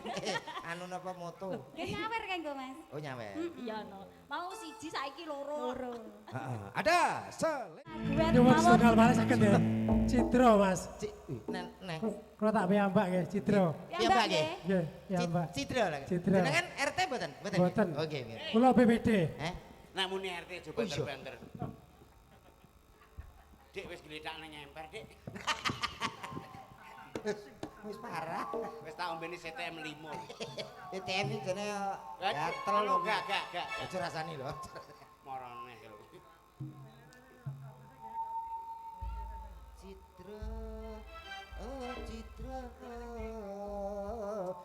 G: Anu napa moto?
H: Ya nyawer kan gue Mas.
G: Oh nyawer.
E: Iya no. Mau siji saiki loro.
A: Heeh, ada
E: Duet
I: Nyuwun
E: mawon.
I: setunggal balik saged ya. Citra Mas.
G: Cik, neng.
I: Kalau tak piyambak nggih, Citra.
G: Ya Mbak nggih.
I: Nggih, ya Mbak.
G: Citra lah.
I: Citra.
G: Jenengan RT mboten?
I: Mboten.
G: Oke, nggih.
I: Kula BPD.
B: Nak muni RT
G: Oh,
B: coba
G: iya.
B: banter. Dik wis geletak nang nyemper, Dik.
G: Wis parah.
B: Wis tak ombeni CTM 5.
G: TTM iki jane gatel
B: Anu,
G: lho.
B: gak.
G: Aja rasani lho.
B: Morone lho.
G: Citra. Oh, Citra.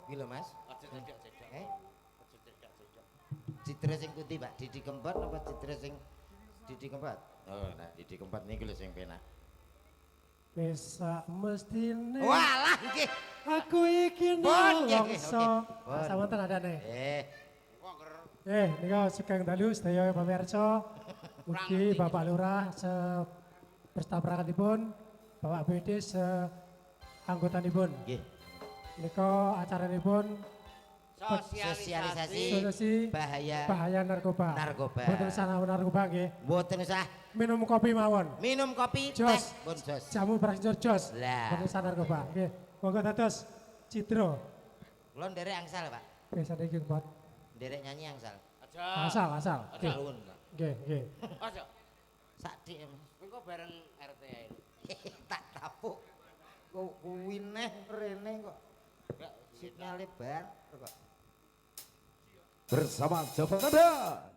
G: Iki lho Mas.
B: Aja cedek-cedek. Aja cedek-cedek.
G: Citra sing putih, Pak. Didi Kempot apa Citra sing Didi Kempot? Oh, nah Didi Kempot niki lho sing penak.
I: Wis sak mestine.
G: Walah nggih.
I: Aku iki
G: Bon, nggih,
I: nongso.
G: oke. Bon.
I: Sawanten adane.
B: Kok ger
I: Nika sugeng dalu sedaya pamirsa. Mugi Bapak Lurah bertabrakanipun, Bapak BD anggotanipun.
G: Nggih.
I: Nika acaranipun
G: Sosialisasi
I: solusi
G: bahaya
I: bahaya narkoba.
G: Narkoba.
I: Boten usah narkoba nggih.
G: mboten usah
I: Minum kopi mawon.
G: minum kopi
I: Jos.
G: teh pun jos.
I: Jamu praseja jos.
G: Lah.
I: Boten usah narkoba. Nggih. Monggo dados Citra.
G: Kula nderek angsal, Pak.
I: Nggih sadaya iki Pak.
G: Nderek nyanyi angsal.
B: aja.
I: Asal. Nggih.
G: Nuwun.
I: Nggih.
B: Aja.
G: Sak dik.
B: Engko bareng RT ae.
G: Tak tapuk. Kok kuwi neh rene kok.
B: Gak
G: Sinyale bar kok.
A: bersama Jawa Tengah.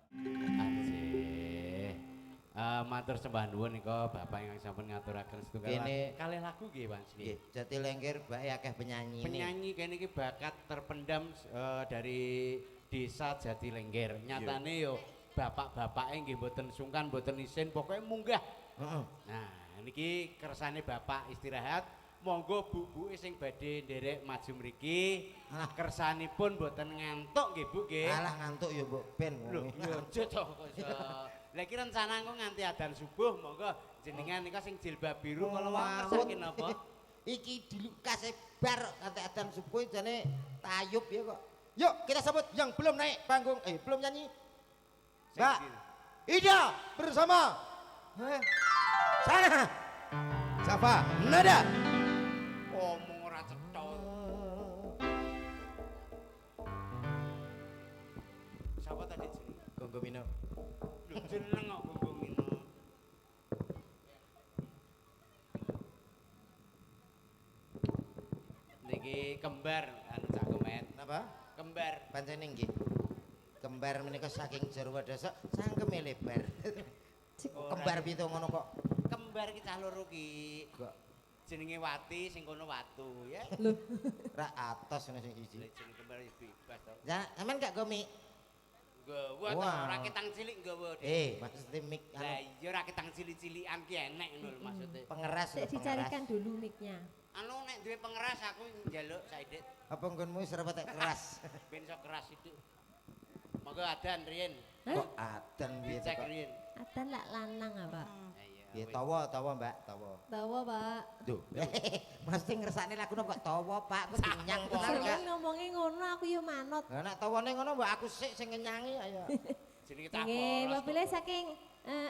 B: Asih. Matur sembah nuwun nika Bapak ingkang sampun ngaturaken setunggal
G: Kene-
B: kalih lagu nggih Mas.
G: Nggih, Jati Lengger bae akeh penyanyi.
B: Penyanyi kene iki bakat terpendam dari desa Jati Lengger. Nyatane yo bapak-bapake nggih mboten sungkan, mboten isin, pokoke munggah.
G: Heeh.
B: Nah, niki kersane Bapak istirahat. Monggo bu-buke sing badhe nderek maju mriki.
G: Alah.
B: Kersanipun mboten ngantuk nggih Bu nggih.
G: Alah ngantuk ya Mbok Ben.
B: Lho, iya aja toh kok iso. Lah iki rencana engko nganti adzan subuh monggo jenengan nika sing jilbab biru kalau wae saking napa?
G: Iki dilukase bar nganti adzan subuh jane tayub ya kok. Yuk kita sambut yang belum naik panggung, belum nyanyi. Mbak Ida bersama sana siapa? Nada.
B: Omong ora cetha. Siapa tadi jeneng?
G: Gonggo Mino.
B: Lho jeneng kok Gunggung Mino. Niki kembar anu Cak Kemet.
G: Napa?
B: Kembar.
G: Pancene nggih. Kembar menika saking jarwa dasa sangkeme lebar. Kembar pitu ngono kok.
B: Kembar ki cah loro ki.
G: Kok
B: Jenenge Wati sing kono Watu ya.
G: ra atos ngene sing
B: Lah
G: siji.
B: jeneng kembar bebas to.
G: Ya, aman gak Gomi?
B: Nggawa to,
A: Wah.
B: ora ketang cilik nggawa.
A: Maksudnya mic
B: Lah iya ora ketang cilik-cilikan ki enek ngono lho maksude.
A: pengeras
D: Sik
A: lho, pengeras.
D: dicarikan dulu mic-nya.
B: Anu nek duwe pengeras aku njaluk Saidit
A: Apa nggonmu wis ora patek keras?
B: ben iso keras itu. Monggo adan riyen.
A: Kok adan piye
B: Cek
A: kok?
B: riyen.
D: Adan lak lanang apa?
A: Ya tawa Mbak, tawa.
D: Tawa, Pak.
A: Duh, mesti ngersakne lagune kok tawa, Pak. Kok dinyang tenan
D: Sing
A: gak?
D: ngomongin ngono aku yo manut.
A: Lah nek tawane ngono mbak aku sik sing ngenyangi ayo.
B: Jenenge tak
D: Nggih,
B: polos.
D: mobilnya saking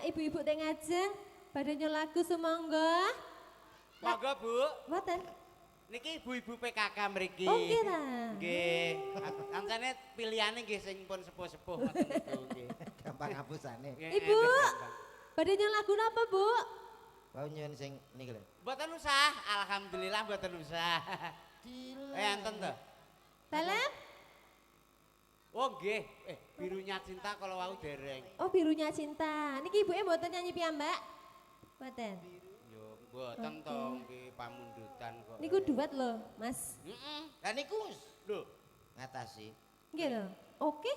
D: ibu-ibu teng ngajeng badhe nyol lagu sumangga.
B: Monggo, Bu.
D: Mboten.
B: Niki ibu-ibu PKK mriki.
D: Oh, nggih ta.
B: Nggih. Kancane pilihane nggih sing pun sepuh-sepuh ngoten niku nggih.
A: Gampang ngapusane.
B: Nggih,
D: Ibu.
B: gampang.
D: Badhe nyol lagu napa, Bu?
A: Wau nyuwun sing niki lho.
B: Mboten usah, alhamdulillah mboten usah. Enten to?
D: Dalam?
B: Oh nggih, birunya cinta kalau wau dereng.
D: Oh, birunya cinta. Niki ibuke mboten nyanyi piyambak? Mboten.
B: Yo mboten to nggih pamundutan kok.
D: Niku duet lho, Mas.
B: Heeh.
A: Lah niku wis
B: Lho,
A: ngatasi.
D: Nggih lho. Oke.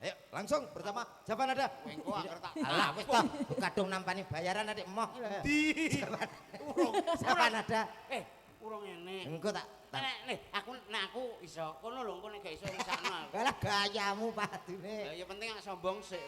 A: Ayo langsung pertama siapa nada?
B: wengko anger tak.
A: Alah wis toh kadung nampani bayaran adik emoh.
B: Di.
A: Siapa nada?
B: Urung enek.
A: Engko tak
B: Nek aku iso. Kono lho engko nek gak iso ngisakno aku.
A: Lah gayamu padune.
B: Ya penting gak sombong sik.